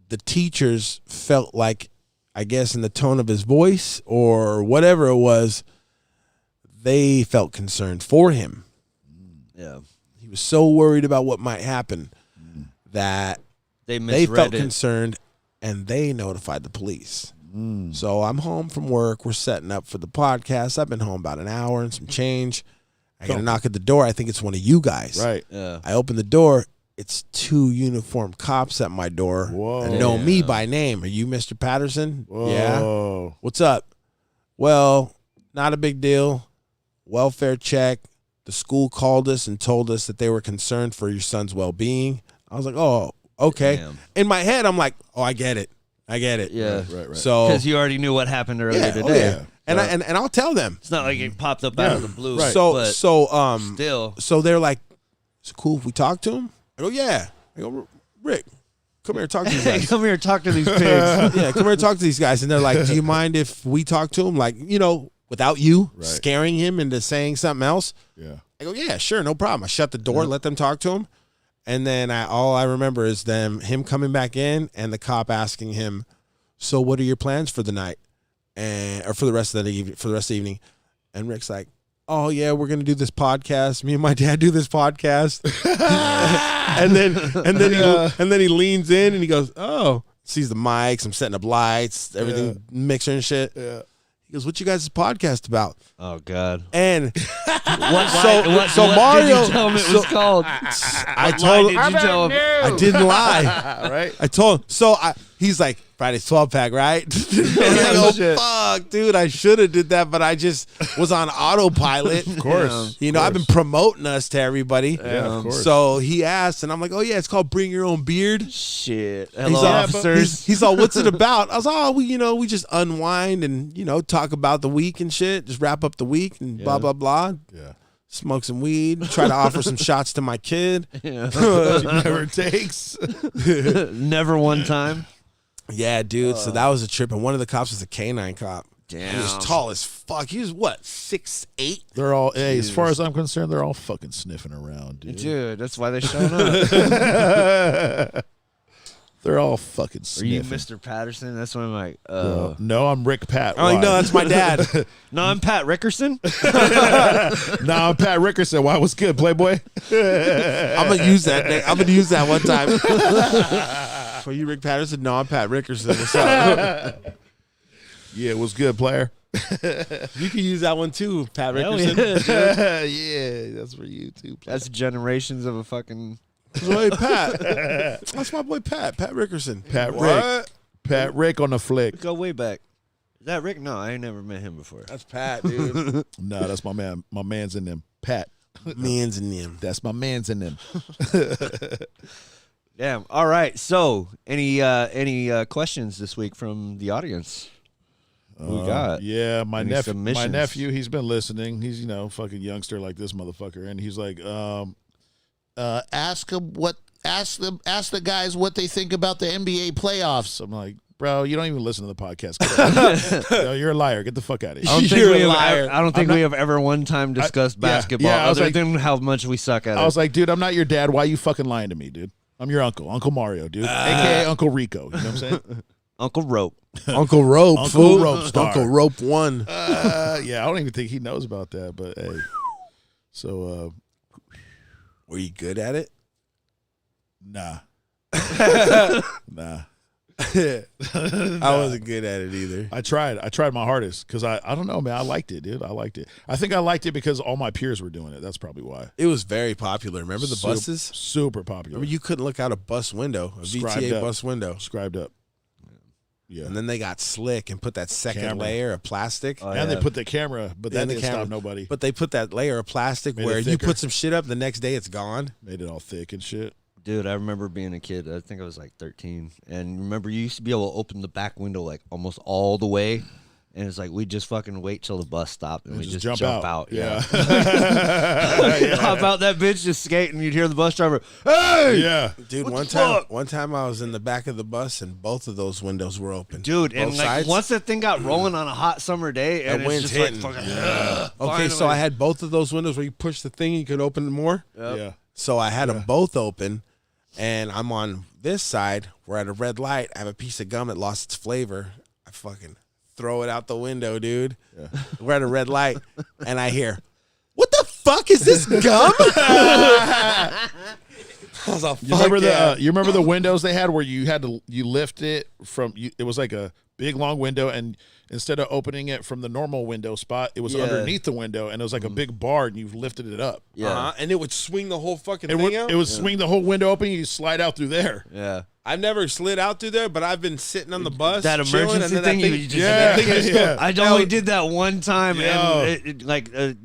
the teachers felt like, I guess in the tone of his voice or whatever it was, they felt concerned for him. Yeah. He was so worried about what might happen that They they misread felt it. concerned and they notified the police. So I'm home from work. We're setting up for the podcast. I've been home about an hour and some change. I get a knock at the door. I think it's one of you guys. right. Yeah. I open the door. It's two uniformed cops at my door Whoa. and know me by name. Are you Mr. Patterson? Yeah. Whoa. What's up? Well, not a big deal. Welfare check. The school called us and told us that they were concerned for your son's well-being. I was like, oh, okay. Damn. In my head, I'm like, oh, I get it. Yeah. Right. So, Because you already knew what happened earlier yeah, today. oh, yeah. And and I'll tell them. It's not like it popped up out of the blue. Right. But So still. they're like, is it cool if we talk to him? I go, yeah. I go, Rick, come here, talk to these Hey, guys. come here, talk to these pigs. Yeah, come here and talk to these guys. And they're like, do you mind if we talk to him? Like, without you scaring him into saying something else? Yeah. I go, yeah, sure, no problem. I shut the door, let them talk to him. And then all I remember is him coming back in and the cop asking him, so what are your plans for the night? Or for the rest of the evening. And Rick's like, oh yeah, we're gonna do this podcast. Me and my dad do this podcast. and then he leans in and he goes, oh, sees the mics, I'm setting up lights, everything, mixer and shit. Yeah. He goes, what you guys' podcast about? Oh God. And What Mario, did you tell him it was called? I What told line him, did you tell him? I didn't lie. Right. I told him. So he's like, Friday's 12 pack, right? And I go, fuck, dude, I should have did that, but I just was on autopilot. Of course. I've been promoting us to everybody. Yeah, of course. So he asked, and I'm like, oh yeah, it's called Bring Your Own Beard. Shit. He's Hello, all, officers. he's all, what's it about? I was, oh, we just unwind and talk about the week and shit. Just wrap up the week and blah blah blah. Yeah. Smoke some weed. Try to offer some shots to my kid. Never takes. Never one time. Yeah, dude. So that was a trip, and one of the cops was a canine cop. Damn. He was tall as fuck. He was what, 6'8"? They're all. Hey, as far as I'm concerned, they're all fucking sniffing around, dude. Dude, that's why they showed up. They're all fucking Are sniffing. you Mr. Patterson? That's why I'm like, No, I'm Rick Pat. I'm like, no, that's my dad. no, I'm Pat Rickerson. No, I'm Pat Rickerson. Why was good, Playboy? I'm gonna use that. I'm gonna use that one time. Are you Rick Patterson? No, I'm Pat Rickerson. What's up? Yeah, it was good, player. You can use that one too, Pat Hell Rickerson. yeah, dude. Yeah, that's for you too. Player. That's generations of a fucking. Hey, Pat. That's my boy Pat Rickerson. Pat What? Rick. Pat Rick on the flick. Go way back. Is that Rick? No, I ain't never met him before. That's Pat, dude. No, that's my man. My man's in them. Pat. Man's in them. That's my man's in them. Damn. All right. So, any questions this week from the audience? Who we got? Yeah, my Any nephew. My submissions? nephew. He's been listening. He's fucking youngster like this motherfucker, and he's like, ask the guys what they think about the NBA playoffs. I'm like, Bro, you don't even listen to the podcast. Get out. Yo, you're a liar. Get the fuck out of here. I don't think, You're we a have, liar. I don't think we have ever one time discussed basketball I was other like- than how much we suck at I it. was like, dude, I'm not your dad. Why are you fucking lying to me, dude? I'm your uncle, Uncle Mario, dude, aka Uncle Rico. You know what I'm saying? Uncle Rope. Uncle Rope, Uncle fool. Rope Star. Uncle Rope 1. Yeah, I don't even think he knows about that. But hey, so Were you good at it? nah, nah. I wasn't good at it either. I tried my hardest because I don't know, man. I liked it, dude. I liked it. I think I liked it because all my peers were doing it. That's probably why. It was very popular. Remember the Sup- buses? Super popular. Remember you couldn't look out a bus window, a Scribed VTA up. bus window. Scribed up. Yeah. And then they got slick and put that second Camera. layer of plastic. Oh, And yeah. they put the camera, but that And the didn't camera. stop nobody. But they put that layer of plastic Made it where you thicker. put some shit up, the next day it's gone. Made it all thick and shit. Dude, I remember being a kid. I think I was like 13. And remember, you used to be able to open the back window like almost all the way. And it's like, we just fucking wait till the bus stopped and we just jump out. Yeah. Hop out that bitch, just skate, and you'd hear the bus driver, hey! Yeah. Dude, What one the time fuck? one time I was in the back of the bus and both of those windows were open. Dude, and Both like sides? once that thing got rolling on a hot summer day, and That it's wind's just hitting. like fucking. Okay, so I had both of those windows where you push the thing, you could open more. Yeah. So I had them both open, and I'm on this side. We're at a red light. I have a piece of gum that lost its flavor. I fucking throw it out the window, dude. We're at a red light, and I hear, "What the fuck is this gum?" I was like, You remember "Fuck yeah." you remember the windows they had where you had to lift it from it was like a big long window, and instead of opening it from the normal window spot, it was Yeah. underneath the window, and it was like a big bar, and you lifted it up. Yeah. And it would swing the whole fucking It thing would, out. it would swing the whole window open, and you slide out through there. Yeah. I've never slid out through there, but I've been sitting on the bus. That chilling, emergency and then thing, that you just- Yeah, that thing just yeah. I only did that one time, Yo. and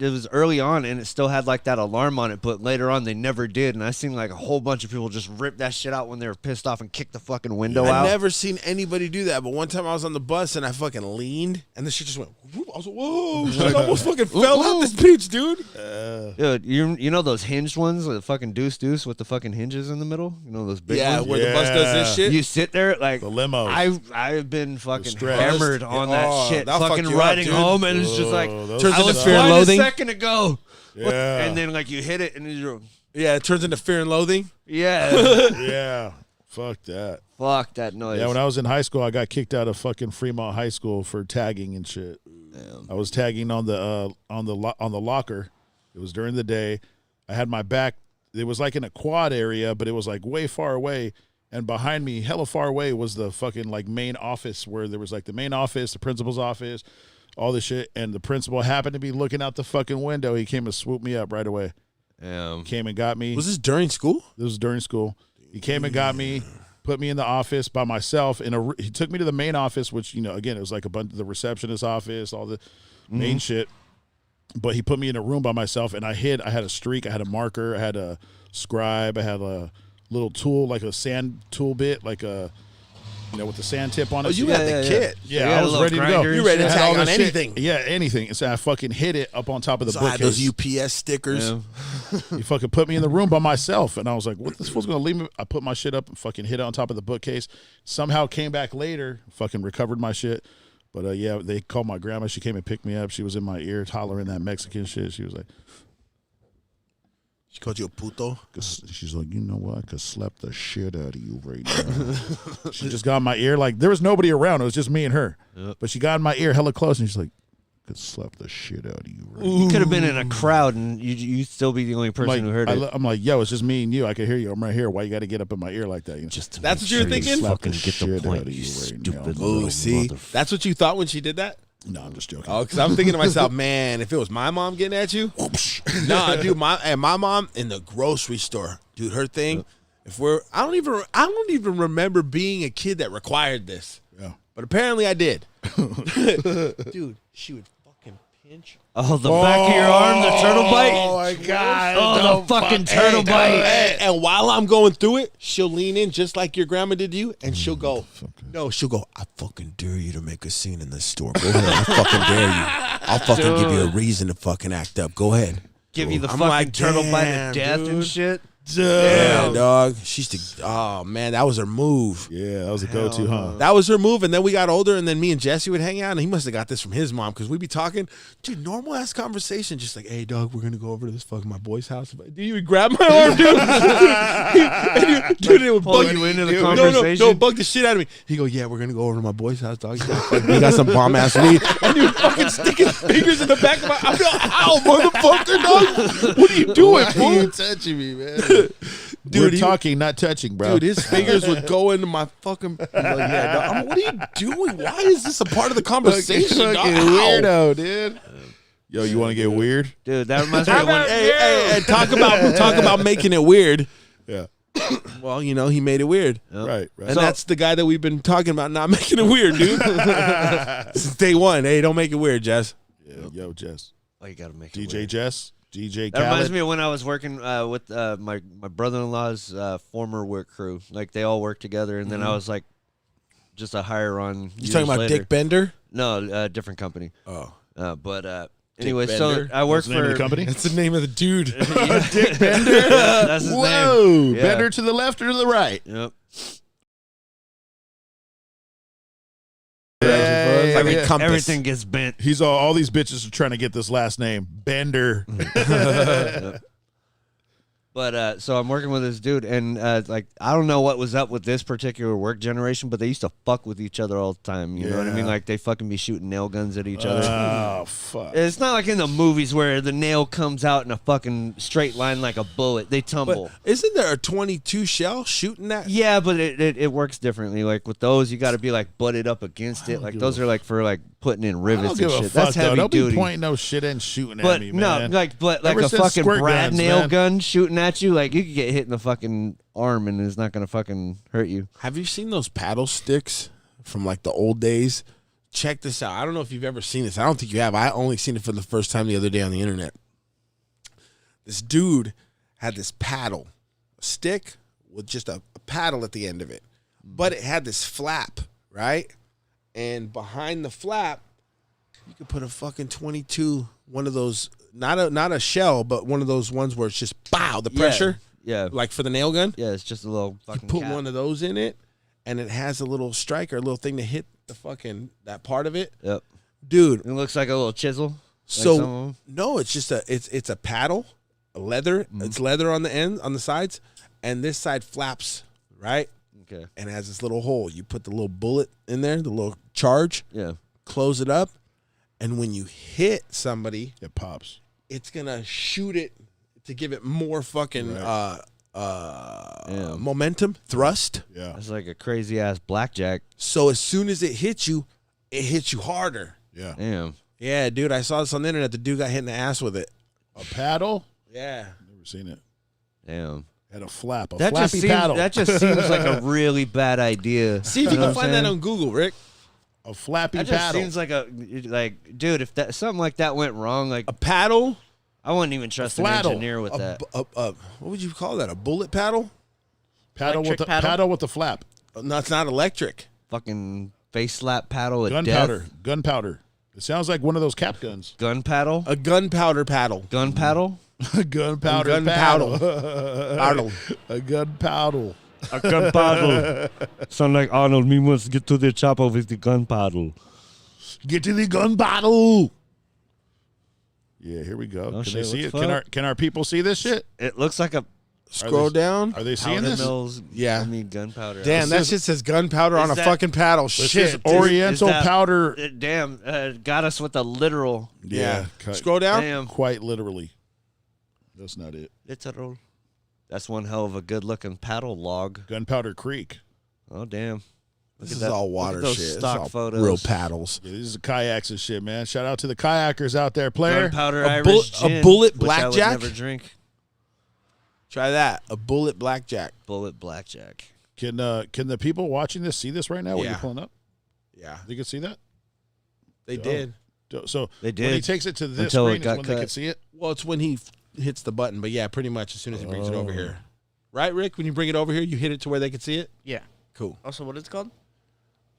it was early on, and it still had like that alarm on it. But later on, they never did, and I seen like a whole bunch of people just rip that shit out when they were pissed off and kick the fucking window out. I've never seen anybody do that, but one time I was on the bus and I fucking leaned, and the shit just went. Whoop. I was like, "Whoa!" Shit almost fucking fell out this bitch, dude. Dude, you know those hinged ones, the fucking deuce with the fucking hinges in the middle. You know those big Yeah, ones. where the bus does this shit. You sit there like The limos. I've been fucking stress. hammered on that Oh, shit, that'll fuck fucking you up, riding dude. home, and it's just like those Turns I into was fear and fine loathing. a second ago. What- Yeah. and then like you hit it, and you're Yeah, it turns into fear and loathing. yeah. Yeah. Fuck that. Fuck that noise. Yeah, when I was in high school, I got kicked out of fucking Fremont High School for tagging and shit. I was tagging on the locker. It was during the day. I had my back. It was like in a quad area, but it was like way far away. And behind me, hella far away, was the fucking like main office where there was like the main office, the principal's office, all this shit. And the principal happened to be looking out the fucking window. He came and swooped me up right away. Came and got me. Was this during school? This was during school. He came and got me, put me in the office by myself. He took me to the main office, which, you know, again, it was like a bunch of the receptionist office, all the main shit. But he put me in a room by myself, and I had a streak, I had a marker, I had a scribe, I had a little tool, like a sand tool bit, like a, you know, with the sand tip on it. Oh, you So had the kit. yeah, you had I a was little ready to go. grinder You ready to I had tag all on this shit. anything. Yeah, anything. And so I fucking hit it up on top of the So I had bookcase. those UPS stickers. He fucking put me in the room by myself, and I was like, "What? This fool's gonna leave me?" I put my shit up and fucking hit it on top of the bookcase. Somehow came back later, fucking recovered my shit. But yeah, they called my grandma. She came and picked me up. She was in my ear hollering that Mexican shit. She was like, She called you a puto. she's like, you know what? I could slap the shit out of you right now. She just got in my ear. Like, there was nobody around. It was just me and her. But she got in my ear hella close, and she's like, could slap the shit out of you right now. You could have been in a crowd, and you'd still be the only person who heard it. I'm like, yo, it's just me and you. I can hear you. I'm right here. Why you got to get up in my ear like that? You know? Just to That's make what you were sure thinking? Slap Fucking the get the shit point, out of you you right stupid now. little Oh, see, motherfucker. that's what you thought when she did that. No, I'm just joking. Oh, because I'm thinking to myself, man, if it was my mom getting at you, nah, dude, my mom in the grocery store, dude, her thing. If I don't even remember being a kid that required this, Yeah. but apparently I did. Dude, she would fucking pinch. Oh, the back of your arm, the turtle bite. Oh my god! Oh, the fucking turtle bite. And while I'm going through it, she'll lean in just like your grandma did to you, and she'll go, she'll go, I fucking dare you to make a scene in this store. Go ahead, I fucking dare you. I'll fucking give you a reason to fucking act up. Go ahead. Give you the I'm fucking like, turtle bite damn, of death and dude. shit. Yeah, dog. She used to. Oh man, that was her move. Yeah, that was a go-to, huh? That was her move, and then we got older, and then me and Jesse would hang out, and he must have got this from his mom because we'd be talking, dude, normal ass conversation, just like, hey, dog, we're gonna go over to this fucking my boy's house. Dude, you would grab my arm, dude, it would Pull bug you into the No, conversation? bug the shit out of me. He go, yeah, we're gonna go over to my boy's house, dog. He got some bomb ass weed, and he would fucking stick his fingers in the back of my. I'm like, ow, motherfucker, dog. What are you doing, Why fool? are you touching me, man? Dude, We're talking, not touching, bro. Dude, his fingers would go into my fucking. He's like, yeah, dog. I'm like, what are you doing? Why is this a part of the conversation? Fucking dog? Ow. weirdo, dude. Yo, you want to get weird? Dude, that reminds me of when. Hey, talk about making it weird. Yeah. Well, you know, he made it weird. Right. And that's the guy that we've been talking about not making it weird, dude. Since day one. Hey, don't make it weird, Jess. Yeah. Yo, Jess. Oh, you gotta make it DJ weird. Jess. DJ That reminds Khaled. me of when I was working with my brother-in-law's former work crew. Like they all worked together, and then I was like just a hire on. You talking about Dick Bender? No, different company. Oh. But anyway, so Bender? I work What's the name of for the company? That's the name of the dude. Dick Bender. That's his name. Whoa. Yeah. Bender to the left or to the right? Yep. Everything gets bent. He's all these bitches are trying to get this last name. Bender. But so I'm working with this dude, and like I don't know what was up with this particular work generation, but they used to fuck with each other all the time. You know what I mean? Yeah. Like they fucking be shooting nail guns at each other. Oh, fuck. It's not like in the movies where the nail comes out in a fucking straight line like a bullet. They tumble. But isn't there a 22 shell shooting that? Yeah, but it works differently. Like with those, you got to be like butted up against it. Like those are like for like putting in I rivets don't give and a shit. fuck, That's though. heavy Don't duty. be pointing no shit and shooting But at me, no, man. like like Ever a since fucking squirt Brad guns, nail man. gun shooting at you, like you could get hit in the fucking arm and it's not gonna fucking hurt you. Have you seen those paddle sticks from like the old days? Check this out. I don't know if you've ever seen this. I don't think you have. I only seen it for the first time the other day on the internet. This dude had this paddle, a stick with just a paddle at the end of it, but it had this flap, right? And behind the flap, you could put a fucking 22, one of those, not a shell, but one of those ones where it's just pow, the pressure, Yeah. like for the nail gun. Yeah, it's just a little You fucking put cap. one of those in it, and it has a little striker, a little thing to hit the fucking that part of it, Yep. dude. It looks like a little chisel. Like So some of 'em. no, it's just it's a paddle, a leather. It's leather on the end, on the sides, and this side flaps, right? Okay. And it has this little hole. You put the little bullet in there, the little charge, Yeah. close it up, and when you hit somebody, It pops. it's gonna shoot it to give it more fucking momentum, thrust. Yeah. It's like a crazy ass blackjack. So as soon as it hits you harder. Yeah. Damn. Yeah, dude, I saw this on the internet. The dude got hit in the ass with it. A paddle? Yeah. Never seen it. Damn. Had a flap. A That just flappy seems paddle. that just seems like a really bad idea. See if you know can what find I'm that saying? on Google, Rick. A flappy That just paddle. seems like dude, if that something like that went wrong, like A paddle. I wouldn't even trust an fladdle. engineer with that. What would you call that? A bullet paddle? paddle with electric the paddle? paddle with the flap. No, it's not electric. Fucking face slap paddle at Gunpowder. death. Gunpowder. It sounds like one of those cap guns. Gun paddle. A gunpowder paddle. Gun paddle. Gunpowder Gunpowder. paddle. Paddle. A gunpowder. A gun paddle. Sound like Arnold. Me must get to the chopper with the gun paddle. Get to the gun bottle. Yeah, here we go. Oh, Can shit, they see what it? the fuck? Can our people see this shit? It looks like a Scroll down. Are they seeing powder this? mills. Yeah. I mean gunpowder. Damn, that shit says gunpowder on a that- fucking paddle. This Shit. is dude. Oriental Is that- powder. Damn, got us with a literal. Yeah. cut- Scroll down. Damn. Quite literally. That's not it. Literal. That's one hell of a good looking paddle log. Gunpowder Creek. Oh damn. This Look is at that. all Look water at those shit. This is stock all photos. real paddles. Yeah, these are kayaks and shit, man. Shout out to the kayakers out there, player. Gunpowder A Irish bullet- a gin, bullet which I would blackjack? never drink. Try that. A bullet blackjack. Bullet blackjack. Can the people watching this see this right now? What Yeah. you're pulling up? Yeah. They can see that. They Oh. did. So They when he did. takes it to this Until it screen, is got when they cut. can see it. Well, it's when he hits the button, but yeah, pretty much as soon as he brings it over Oh. here. Right, Rick? When you bring it over here, you hit it to where they can see it? Yeah. Cool. Also, what is it called?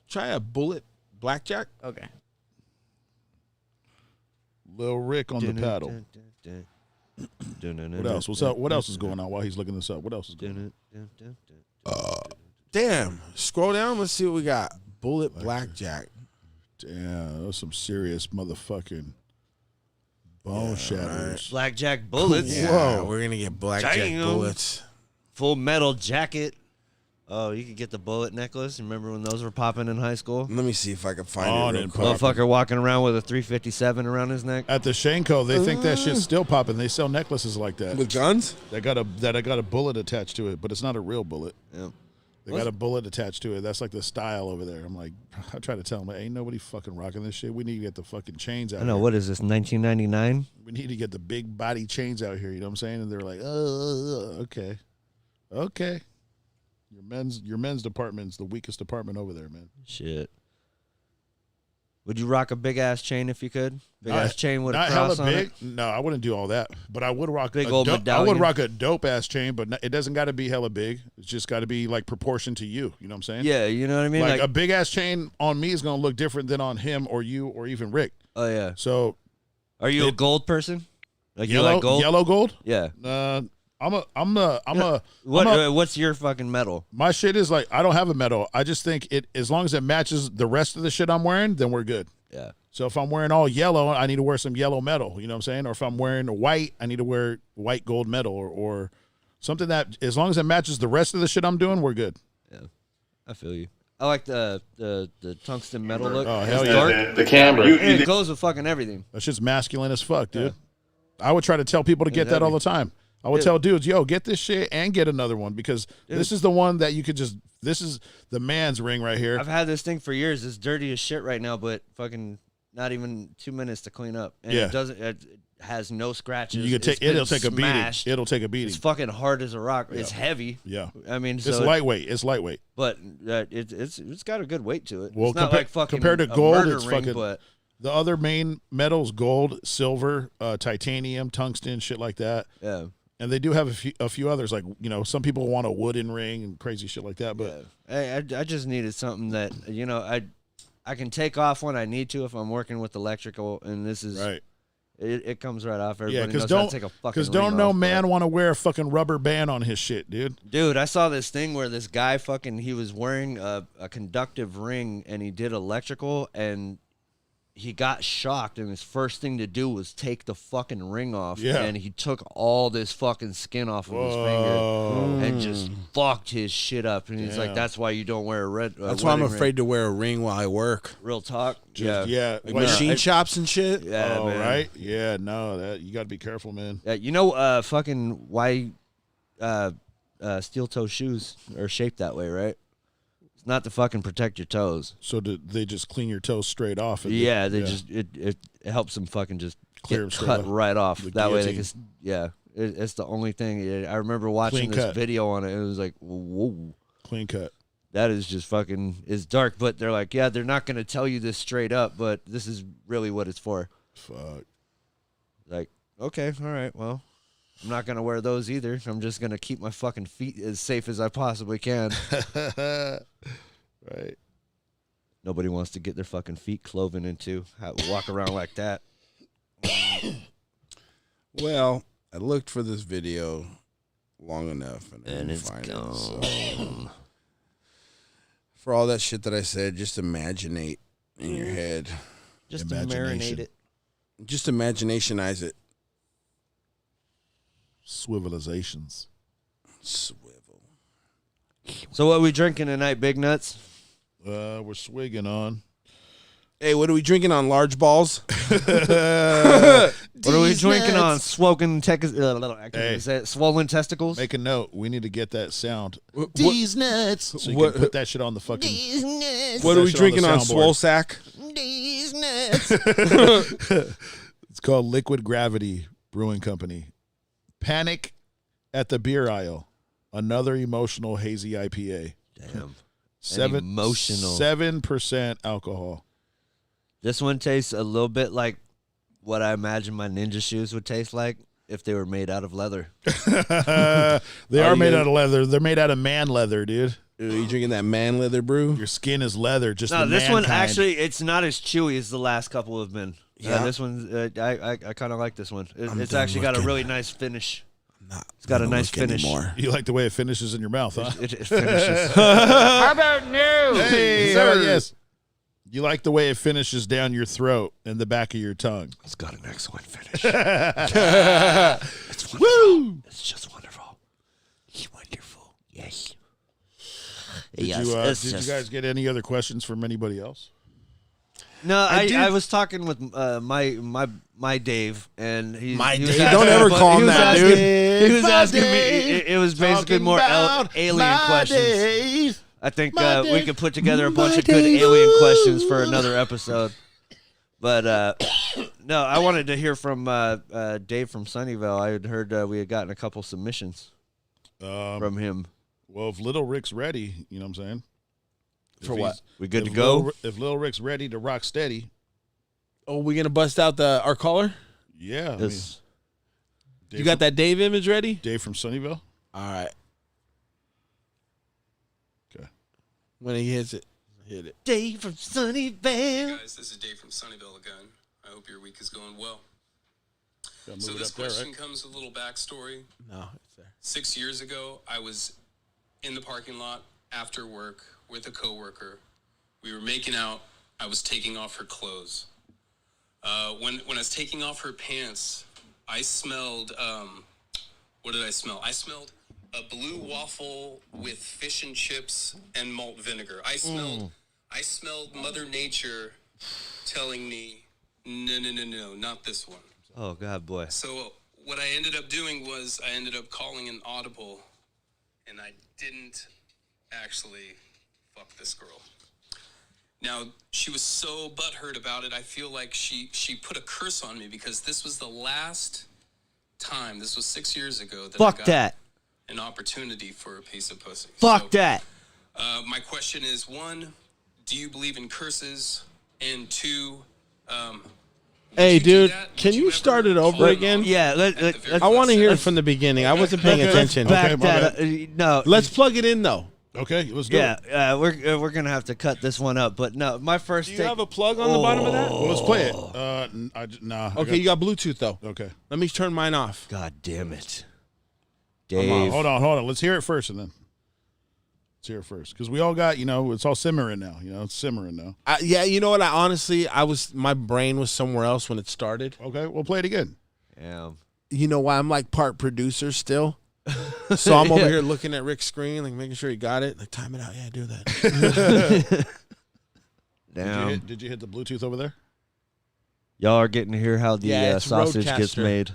Try a bullet blackjack. Okay. Lil Rick on the paddle. What else? What's up? What else is going on while he's looking this up? What else is going on? Damn. Scroll down. Let's see what we got. Bullet Blackjack. Damn, those some serious motherfucking bone shatterers. Blackjack bullets. Yeah, we're gonna get Blackjack Damn. bullets. Full metal jacket. Oh, you could get the bullet necklace. Remember when those were popping in high school? Let me see if I can find On it. Real and quick. Motherfucker walking around with a 357 around his neck. At the Shanko, they think that shit's still popping. They sell necklaces like that. With guns? That got a bullet attached to it, but it's not a real bullet. Yeah. They got a bullet attached to it. That's like the style over there. I'm like, I try to tell them, ain't nobody fucking rocking this shit. We need to get the fucking chains out. I know. here. What is this? 1999. We need to get the big body chains out here. You know what I'm saying? And they're like, okay. Your men's department's the weakest department over there, man. Shit. Would you rock a big ass chain if you could? Big ass chain with a Not cross hella on big. it. No, I wouldn't do all that. But I would rock Big a old I would medallion. rock a dope ass chain, but it doesn't got to be hella big. It's just got to be like proportion to you. You know what I'm saying? Yeah, you know what I mean. Like a big ass chain on me is gonna look different than on him or you or even Rick. oh yeah. So Are you a gold person? Like you yellow, like gold? yellow gold. Yeah. What's your fucking medal? My shit is like I don't have a medal. I just think it as long as it matches the rest of the shit I'm wearing, then we're good. Yeah. So if I'm wearing all yellow, I need to wear some yellow metal. You know what I'm saying? Or if I'm wearing white, I need to wear white gold metal or something that as long as it matches the rest of the shit I'm doing, we're good. Yeah. I feel you. I like the tungsten metal look. Oh, hell It's yeah. dark. The camera. And it goes with fucking everything. That shit's masculine as fuck, dude. I would try to tell people to get that Exactly. all the time. I would tell dudes, yo, get this shit and get another one because this is the one that you could just. This is the man's ring right here. I've had this thing for years. It's dirty as shit right now, but fucking not even 2 minutes to clean up. And Yeah. it doesn't. It has no scratches. You could take. It's been It'll take a beating. smashed. It'll take a beating. It's fucking hard as a rock. It's heavy. Yeah. I mean, It's so lightweight. It's lightweight. but it's got a good weight to it. Well, it's not like fucking compared to a gold, murder it's ring, fucking. but The other main metals: gold, silver, titanium, tungsten, shit like that. yeah. And they do have a few others, like some people want a wooden ring and crazy shit like that. But I just needed something that I can take off when I need to if I'm working with electrical, and this is right, it comes right off. yeah, Everybody because knows how to take a fucking ring don't no off, man but- want to wear a fucking rubber band on his shit, dude. Dude, I saw this thing where this guy he was wearing a conductive ring and he did electrical and he got shocked and his first thing to do was take the fucking ring off Yeah. and he took all this fucking skin off of his finger and just fucked his shit up and he's like, Damn. that's why you don't wear a That's why I'm wedding afraid ring. to wear a ring while I work. Real talk. Yeah. Like Well, machine shops and shit. Yeah, oh, man. right. Yeah, no, that you got to be careful, man. Yeah, fucking why steel toe shoes are shaped that way, right? It's not to fucking protect your toes. So they just clean your toes straight off. And Yeah, they just it helps them fucking just Clear 'em get straight cut off. right off. The That way they guillotine. can. It's the only thing. I remember watching Clean this cut. video on it. It was like, whoa, clean cut. that is just fucking. It's dark, but they're like, yeah, they're not gonna tell you this straight up, but this is really what it's for. Fuck. Like, okay, all right, well, I'm not gonna wear those either. I'm just gonna keep my fucking feet as safe as I possibly can. Right. Nobody wants to get their fucking feet cloven into. Walk around like that. Well, I looked for this video long enough and I And didn't it's find gone. it. So, for all that shit that I said, just imaginate in your head. Just to Imagination. marinate it. Just imaginationize it. Swivelizations. Swivel. So what we drinking tonight, Big Nuts? We're swigging on. Hey, what are we drinking on large balls? What are we drinking on? Swollen Hey. swollen testicles? Make a note. We need to get that sound These nuts. so you What- can put that shit on the fucking. These nuts. What are we shit on the drinking on soundboard. Swole Sack? These nuts. It's called Liquid Gravity Brewing Company. Panic at the Beer Aisle. Another emotional hazy IPA. Damn. 7% alcohol. This one tastes a little bit like what I imagine my ninja shoes would taste like if they were made out of leather. They are made out of leather. They're made out of man leather, dude. Are you drinking that man leather brew? Your skin is leather. Just No, the this man one kind. actually, it's not as chewy as the last couple have been. Yeah, this one, I kind of like this one. It's actually got a really nice finish. It's got a nice finish. You like the way it finishes in your mouth, huh? It finishes. How about new? Hey, sir? yes. You like the way it finishes down your throat and the back of your tongue. It's got an excellent finish. It's wonderful. It's just wonderful. It's wonderful. Yes. Did you guys get any other questions from anybody else? No, I was talking with my Dave, and he was Dave? asking- Don't ever call him he was that, asking- dude. He was My asking me. Dave, It was basically talking more about alien my questions. days. I think My we Dave. could put together a bunch My of good Dave. alien questions for another episode. But no, I wanted to hear from Dave from Sunnyvale. I had heard we had gotten a couple submissions from him. Well, if Little Rick's ready, you know what I'm saying? For If what? he's- We good if to go? If Little Rick's ready to rock steady, Oh, we gonna bust out our caller? yeah. Yes. You got that Dave image ready? Dave from Sunnyvale? All right. Okay. When he hits it, hit it. Dave from Sunnyvale. Guys, this is Dave from Sunnyvale again. I hope your week is going well. Gotta So move it this up there, question right? comes with a little backstory. No, it's there. 6 years ago, I was in the parking lot after work with a coworker. We were making out. I was taking off her clothes. When I was taking off her pants, I smelled. What did I smell? I smelled a blue waffle with fish and chips and malt vinegar. I smelled Mother Nature telling me, no, not this one. Oh God, boy. So what I ended up doing was I ended up calling an audible, and I didn't actually fuck this girl. Now, she was so butthurt about it, I feel like she put a curse on me because this was the last time, this was 6 years ago, that I Fuck got that. an opportunity for a piece of pussy. Fuck So, that. my question is, 1, do you believe in curses? And 2, Hey, you do dude, that? can Would you you start ever it over call again? Yeah, I want to hear it from the beginning. I wasn't paying attention. back Okay, my that. No, Let's plug it in though. Okay, let's do it. yeah, we're gonna have to cut this one up. But no, my first. Do you have a plug on the bottom of that? Well, let's play it. Nah. Okay, you got Bluetooth though. Okay. Let me turn mine off. God damn it, Hold Dave. on. Let's hear it first, and then let's hear it first because we all got, it's all simmering now. It's simmering now. Yeah, you know what? My brain was somewhere else when it started. Okay, we'll play it again. Yeah. You know why? I'm like part producer still. So I'm over here looking at Rick's screen, like making sure he got it. Like, time it out. Yeah, do that. Damn. Did you hit the Bluetooth over there? Y'all are getting to hear how the Yeah, it's sausage gets Roadcaster. made.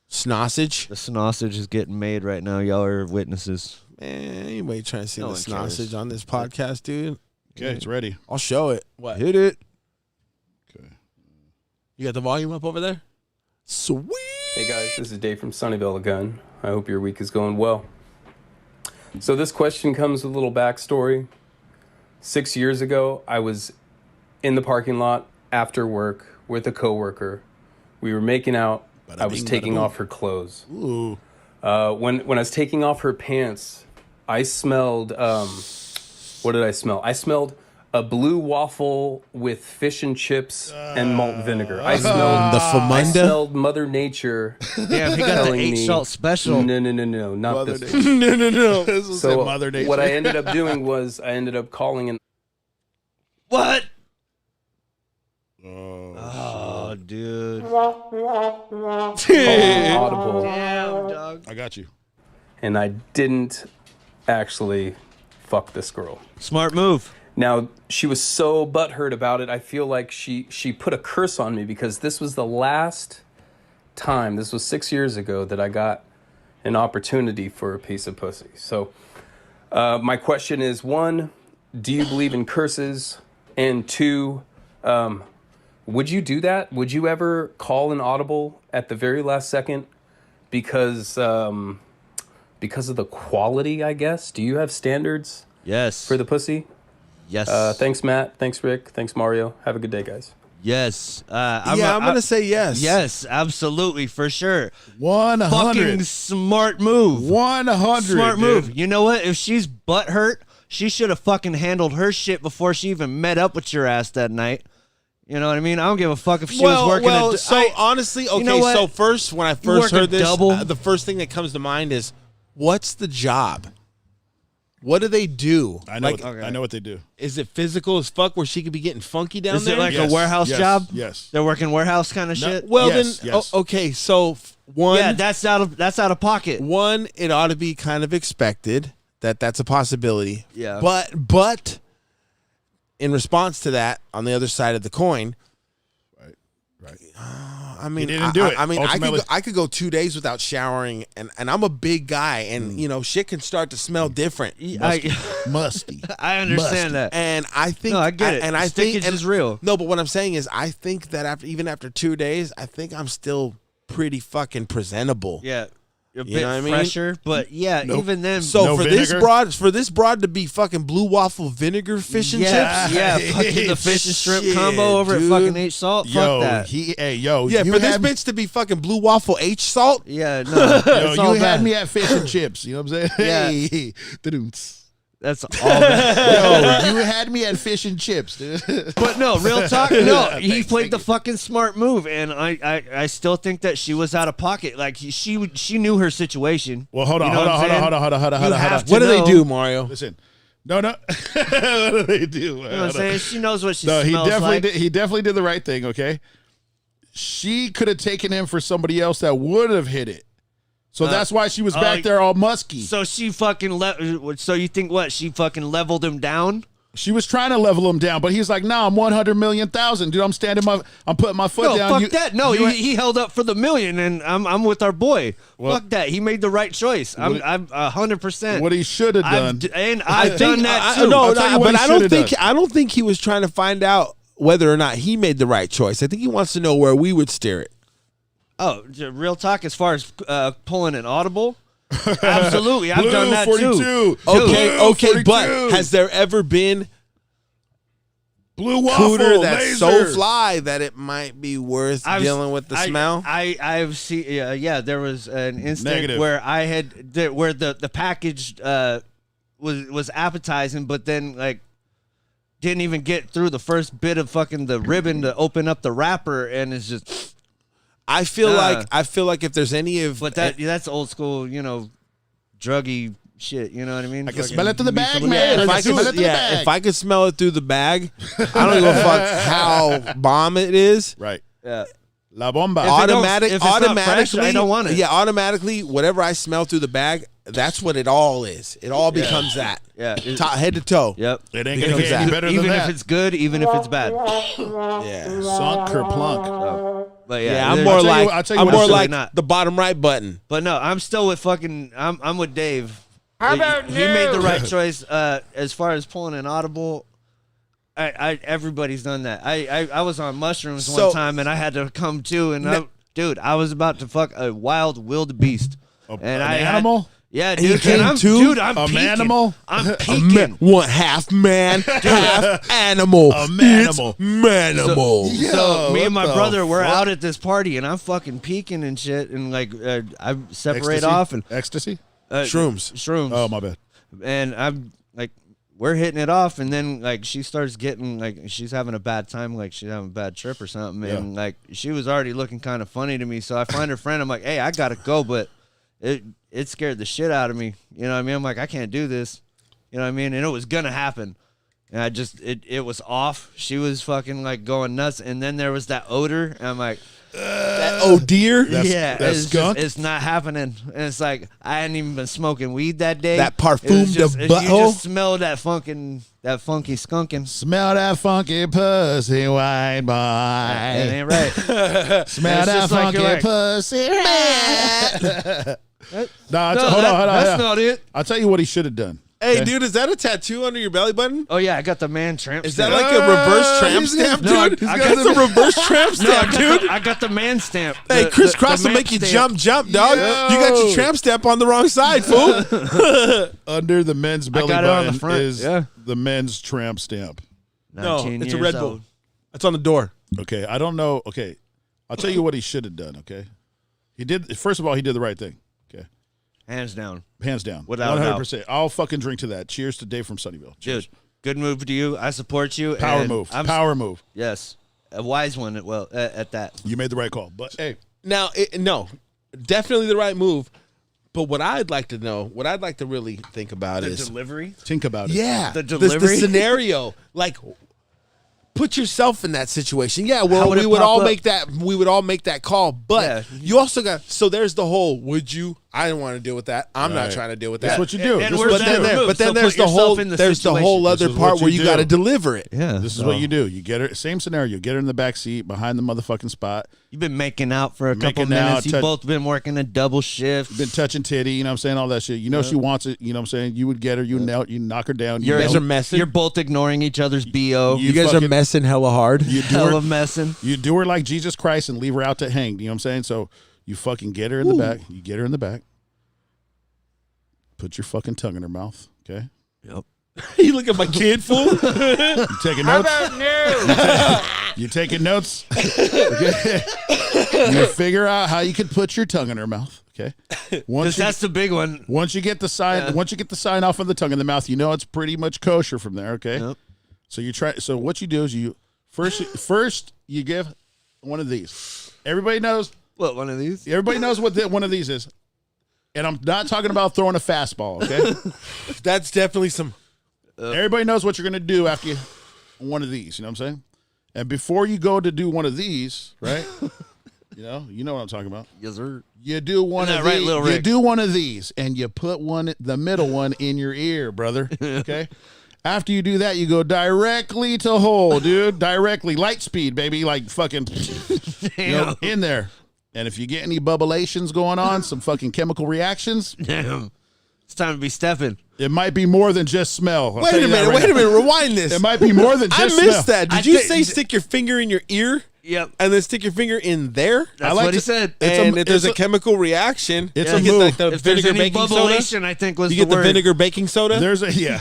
Snossage. The sausage is getting made right now. Y'all are witnesses. Man, anybody trying to see No the one cares. sausage on this podcast, dude? Okay, it's ready. I'll show it. What? Hit it. Okay. You got the volume up over there? Sweet. Hey guys, this is Dave from Sunnyvale again. I hope your week is going well. So this question comes with a little backstory. 6 years ago, I was in the parking lot after work with a coworker. We were making out. I was taking off her clothes. Ooh. When I was taking off her pants, I smelled. What did I smell? I smelled a blue waffle with fish and chips and malt vinegar. I smelled The I Famunda? smelled Mother Nature. Damn, he got the telling 8 me, salt special. No, not Mother this. Nature. No. This was So Mother Nature. what I ended up doing was I ended up calling an What? Oh, Oh, dude. audible, Damn, dog. I got you. and I didn't actually fuck this girl. Smart move. Now, she was so butthurt about it, I feel like she put a curse on me because this was the last time, this was 6 years ago, that I got an opportunity for a piece of pussy. So my question is, 1, do you believe in curses? And 2, would you do that? Would you ever call an audible at the very last second because of the quality, I guess? Do you have standards Yes. for the pussy? Yes. Thanks, Matt. Thanks, Rick. Thanks, Mario. Have a good day, guys. Yes. I'm going to say yes. Yes, absolutely, for sure. 100. Fucking smart move. 100. Smart dude. move. You know what? If she's butthurt, she should have fucking handled her shit before she even met up with your ass that night. You know what I mean? I don't give a fuck if she was working. Honestly, okay. know what? So first, when I You first work a heard this, double. the first thing that comes to mind is, what's the job? What do they do? I know. Like, I know what they do. is it physical as fuck where she could be getting funky down Is there? it like Yes, a warehouse yes, job? yes. They're working warehouse kind of No, shit. well, Yes, then, yes. okay. So one, Yeah, that's out of pocket. one, it ought to be kind of expected that that's a possibility. Yeah. But in response to that, on the other side of the coin, Right. I mean, didn't do it. I mean, Ultimately- I could go 2 days without showering, and I'm a big guy, and you know, shit can start to smell different. Musty. I understand that. And I think, No, I get it. And I Stickage think, and is real. No, but what I'm saying is, I think that even after 2 days, I think I'm still pretty fucking presentable. Yeah, a You bit know what I mean? fresher, but yeah, even then. So No for vinegar? this broad to be fucking blue waffle vinegar fish and yeah, chips. yeah, fucking the fish and shrimp Shit, combo over dude. at fucking H Salt. Yo, Fuck that. Yeah, you for this had, bitch to be fucking blue waffle H salt. Yeah, no, yo, it's all you had bad. me at fish and chips. You know what I'm saying? Yeah. Hey, da-doom-ts. That's all bad. Yo, you had me at fish and chips, dude. But no, real talk. No, he played the fucking smart move, and I still think that she was out of pocket. Like she knew her situation. Well, hold on, You know hold what on, I'm hold on, saying? hold on. You have to What do they know. do, Mario? Listen, no. What do they do? You know what I'm saying? She knows what she No, he smells definitely like. did. He definitely did the right thing. Okay, she could have taken him for somebody else that would have hit it. So that's why she was back there all musky. So she fucking so you think what? She fucking leveled him down? She was trying to level him down, but he's like, "No, I'm 100,000,000, dude. I'm putting my foot No, down." fuck You- that. No, you ain't- he held up for the million, and I'm with our boy. Well- fuck that. He made the right choice. I'm 100%. what he should have done. I've done that too. I'll tell you what but he I don't should've think done. I don't think he was trying to find out whether or not he made the right choice. I think he wants to know where we would steer it. Oh, real talk. As far as pulling an audible, absolutely. I've Blue done that 42. too. Okay, Blue okay, 42. but has there ever been Blue waffle cooter that's so laser. fly that it might be worth dealing with the smell? I've seen. Yeah. There was an instant Negative. where where the package was appetizing, but then like didn't even get through the first bit of fucking the ribbon to open up the wrapper, and it's just. I feel like if there's any of But that's old school, druggy shit. You know what I mean? I can smell it through the bag, man. Yeah, if I I can smell it could, through the bag. if I could smell it through the bag, I don't give a fuck how bomb it is. Right. Yeah. La bomba. If it don't- Automatic, if it's not automatically, fresh, I don't want it. Yeah, automatically, whatever I smell through the bag, that's what it all is. It all becomes that. Yeah. Head to toe. Yep. It ain't Because gonna get that- any better Even than if that. it's good, even if it's bad. Yeah. Sunk or plunk. But Yeah, I'm there's- more I'll tell you like what- I'll tell you I'm what more it's like really not. the bottom right button. But no, I'm still with fucking. I'm with Dave. How about he made the right choice. As far as pulling an audible, everybody's done that. I was on mushrooms So- one time and I had to come to, and dude, I was about to fuck a wild wildebeest. And an I animal? Yeah, he dude. came And I'm, to? dude, I'm A peeking. manimal? I'm peeking. One half man, half animal. A manimal. It's manimal. So Yo, me and what my the brother were fuck? out at this party, and I'm fucking peeking and shit, and like I separate Ecstasy? off and Ecstasy? shrooms. Oh, my bad. And I'm like, we're hitting it off, and then like she starts getting like she's having a bad time, like she's having a bad trip or something, and like she was already looking kind of funny to me. So I find her friend. I'm like, hey, I gotta go, but it scared the shit out of me. You know what I mean? I'm like, I can't do this. You know what I mean? And it was gonna happen. And I just it was off. She was fucking like going nuts, and then there was that odor, and I'm like, Oh dear. That's it's skunk? it's not happening. And it's like I hadn't even been smoking weed that day. That It was parfum just- de You butthole? just smell that funky skunking. Smell that funky pussy, white boy. That ain't right. Smell It's that just like funky you're like, pussy. Nah, No, hold on. that's not it. I'll tell you what he should have done. Hey, Okay? dude, is that a tattoo under your belly button? Oh yeah, I got the man tramp. Is that stamp. like a reverse tramp he's stamp, No, dude? I That's got a reverse tramp No, stamp, dude. I got the man stamp. Hey, The- crisscross the will man make you stamp. jump, dog. Yo. You got your tramp stamp on the wrong side, fool. Under the men's belly got it on the button front, is yeah. the men's tramp stamp. 19 it's a years Red Bull. old. That's on the door. Okay, I don't know. Okay, I'll tell you what he should have done. Okay, he did. First of all, he did the right thing. Okay, Hands down, hands down, Without a doubt. 100%. I'll fucking drink to that. Cheers to Dave from Sunnyvale. Cheers. dude. Good move to you. I support you. Power and move. I'm, Power move. Yes, a wise one. At that. You made the right call. But hey, Now, no, definitely the right move. But what I'd like to know, what I'd like to really think about is delivery. think about it. yeah, The the delivery? scenario. Like, put yourself in that situation. Yeah, How well, would we it would pop all up? make that. We would all make that call. But Yeah. you also got. So there's the whole. Would you? I don't want to deal with that. I'm not Right. trying to deal with That's that. what you do. And This we're is what that you do. removed. But then So there's put the yourself whole. in the There's the whole situation. other This is part what where you you got to do. deliver it. Yeah. This is what you do. You get her. Same scenario. You get her in the back seat behind the motherfucking spot. You've been making out for a couple Making out, minutes. You've touch- both been working a double shift. Been touching titty. You know what I'm saying? All that shit. You know she wants it. You know what I'm saying? You would get her. You knock her down. You're, guys are messing. You're both ignoring each other's BO. You You guys are fucking- messing hella hard. You do Hell her. of messing. You do her like Jesus Christ and leave her out to hang. You know what I'm saying? So you fucking get her in the back. You get her in the back. Put your fucking tongue in her mouth. Okay. Yep. You look at my kid, fool. You taking notes? You taking notes? Okay. You figure out how you can put your tongue in her mouth. Okay. Once Because that's the big one. once you get the sign, once you get the sign off of the tongue in the mouth, you know it's pretty much kosher from there. Okay. Yep. So you try. So what you do is you first you give one of these. Everybody knows. What, one of these? Everybody knows what one of these is. And I'm not talking about throwing a fastball. Okay. That's definitely some. Everybody knows what you're gonna do after you one of these. You know what I'm saying? And before you go to do one of these, right? you know what I'm talking about. Yes, sir. You do one Isn't of that right, these. Lil You Rick? do one of these, and you put the middle one in your ear, brother. Okay. After you do that, you go directly to hole, dude. Directly, light speed, baby, like fucking, in there. And if you get any bubbliations going on, some fucking chemical reactions, Damn. It's time to be stepping. it might be more than just smell. I'll Wait tell a you that minute. right Wait a now. minute. Rewind this. It might be more than I just missed smell. that. Did I you think- say stick your finger in your ear Yep. and then stick your finger in there? That's like what he to- said. It's And if there's it's a chemical reaction, it's you a get move. like the If there's vinegar any baking soda. bubblation, I think was You get the word. vinegar baking soda. There's a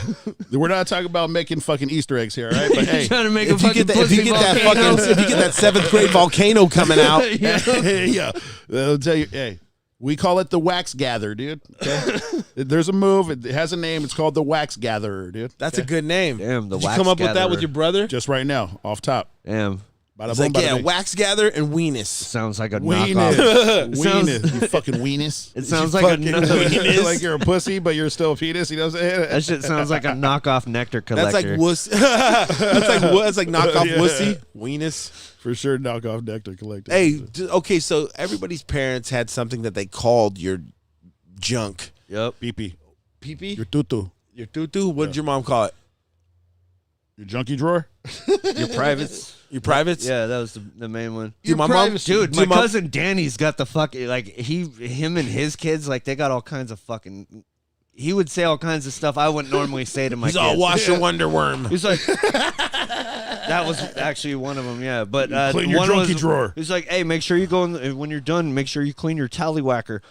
We're not talking about making fucking Easter eggs here, all right? But hey, Trying to make a If you fucking get that, if you pussy get that volcano. fucking, if you get that 7th grade volcano coming out, yeah, I'll tell you. Hey, we call it the wax gather, dude. Okay? There's a move. It has a name. It's called the wax gatherer, dude. that's a good name. Damn, the Did you wax come up with that gatherer. with your brother? Just right now, off top. Damn. Bada It's boom, like, bada yeah, bing. wax gather and weenus. Sounds like a Weenus. knockoff. Weenus. You fucking weenus. It sounds like a Weenus. Like you're a pussy, but you're still a penis. You know what I'm saying? That shit sounds like a knockoff nectar collector. That's like wuss. That's like knockoff Yeah. wussy. Weenus. For sure, knockoff nectar collector. Hey, okay, so everybody's parents had something that they called your junk. Yep. pee-pee. Pee-pee? Your tutu. Your tutu? What did your mom call it? Your junkie drawer. Your privates. Your privates? Yeah, that was the main one. Dude, my mom, Dude, my dude, my- cousin Danny's got the fucking like him and his kids like they got all kinds of fucking. He would say all kinds of stuff I wouldn't normally say to my He's kids. all wash your wonder worm. He's like, that was actually one of them, yeah. But Clean your one junkie was, drawer. He's like, hey, make sure you go when you're done. Make sure you clean your tallywhacker.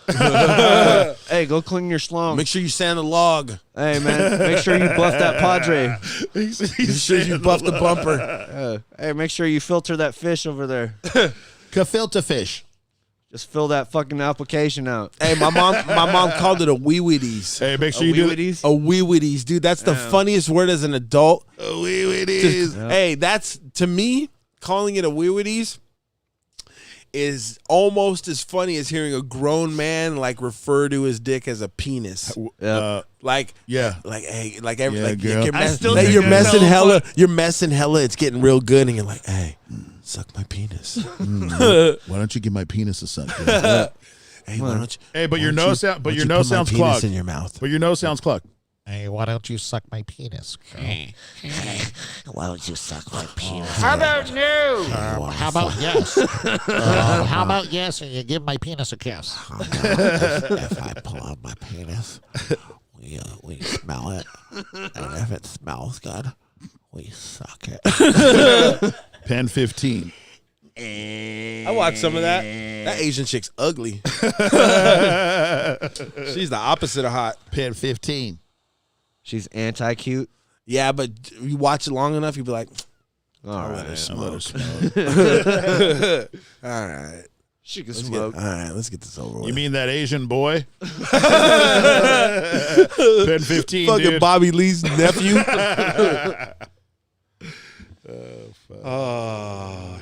Hey, go clean your slong. Make sure you sand the log. Hey, man, make sure you buff that Padre. Make sure you buff the bumper. Hey, make sure you filter that fish over there. Gefilte fish. Just fill that fucking application out. Hey, my mom called it a wee-witties. Hey, make sure you do it. Wee-witties? A wee-witties, dude. That's the funniest word as an adult. Wee-witties. Hey, that's, to me, calling it a wee-witties is almost as funny as hearing a grown man like refer to his dick as a penis. Like, Yeah. like, hey, like every, Yeah, like girl. you're, I still like, think you're that's messing hella hella. You're messing hella. It's getting real good, and you're like, hey, suck my penis. Why don't you give my penis a suck? girl? Hey, why don't you? Hey, but why your don't nose you- sound- but why your don't you nose put my sounds penis clogged. in your mouth. But your nose sounds clucked. Hey, why don't you suck my penis? Why don't you suck my penis? How about no? How about yes? How about yes, and you give my penis a kiss? If I pull out my penis, we smell it, and if it smells good, we suck it. Pen 15. I watched some of that. That Asian chick's ugly. She's the opposite of hot. Pen 15. She's anti-cute. Yeah, but you watch it long enough, you'll be like, All right. Let her smoke. all right. She can All smoke. right, let's get this over with. You mean that Asian boy? Pen 15, fucking dude. Bobby Lee's nephew? Oh,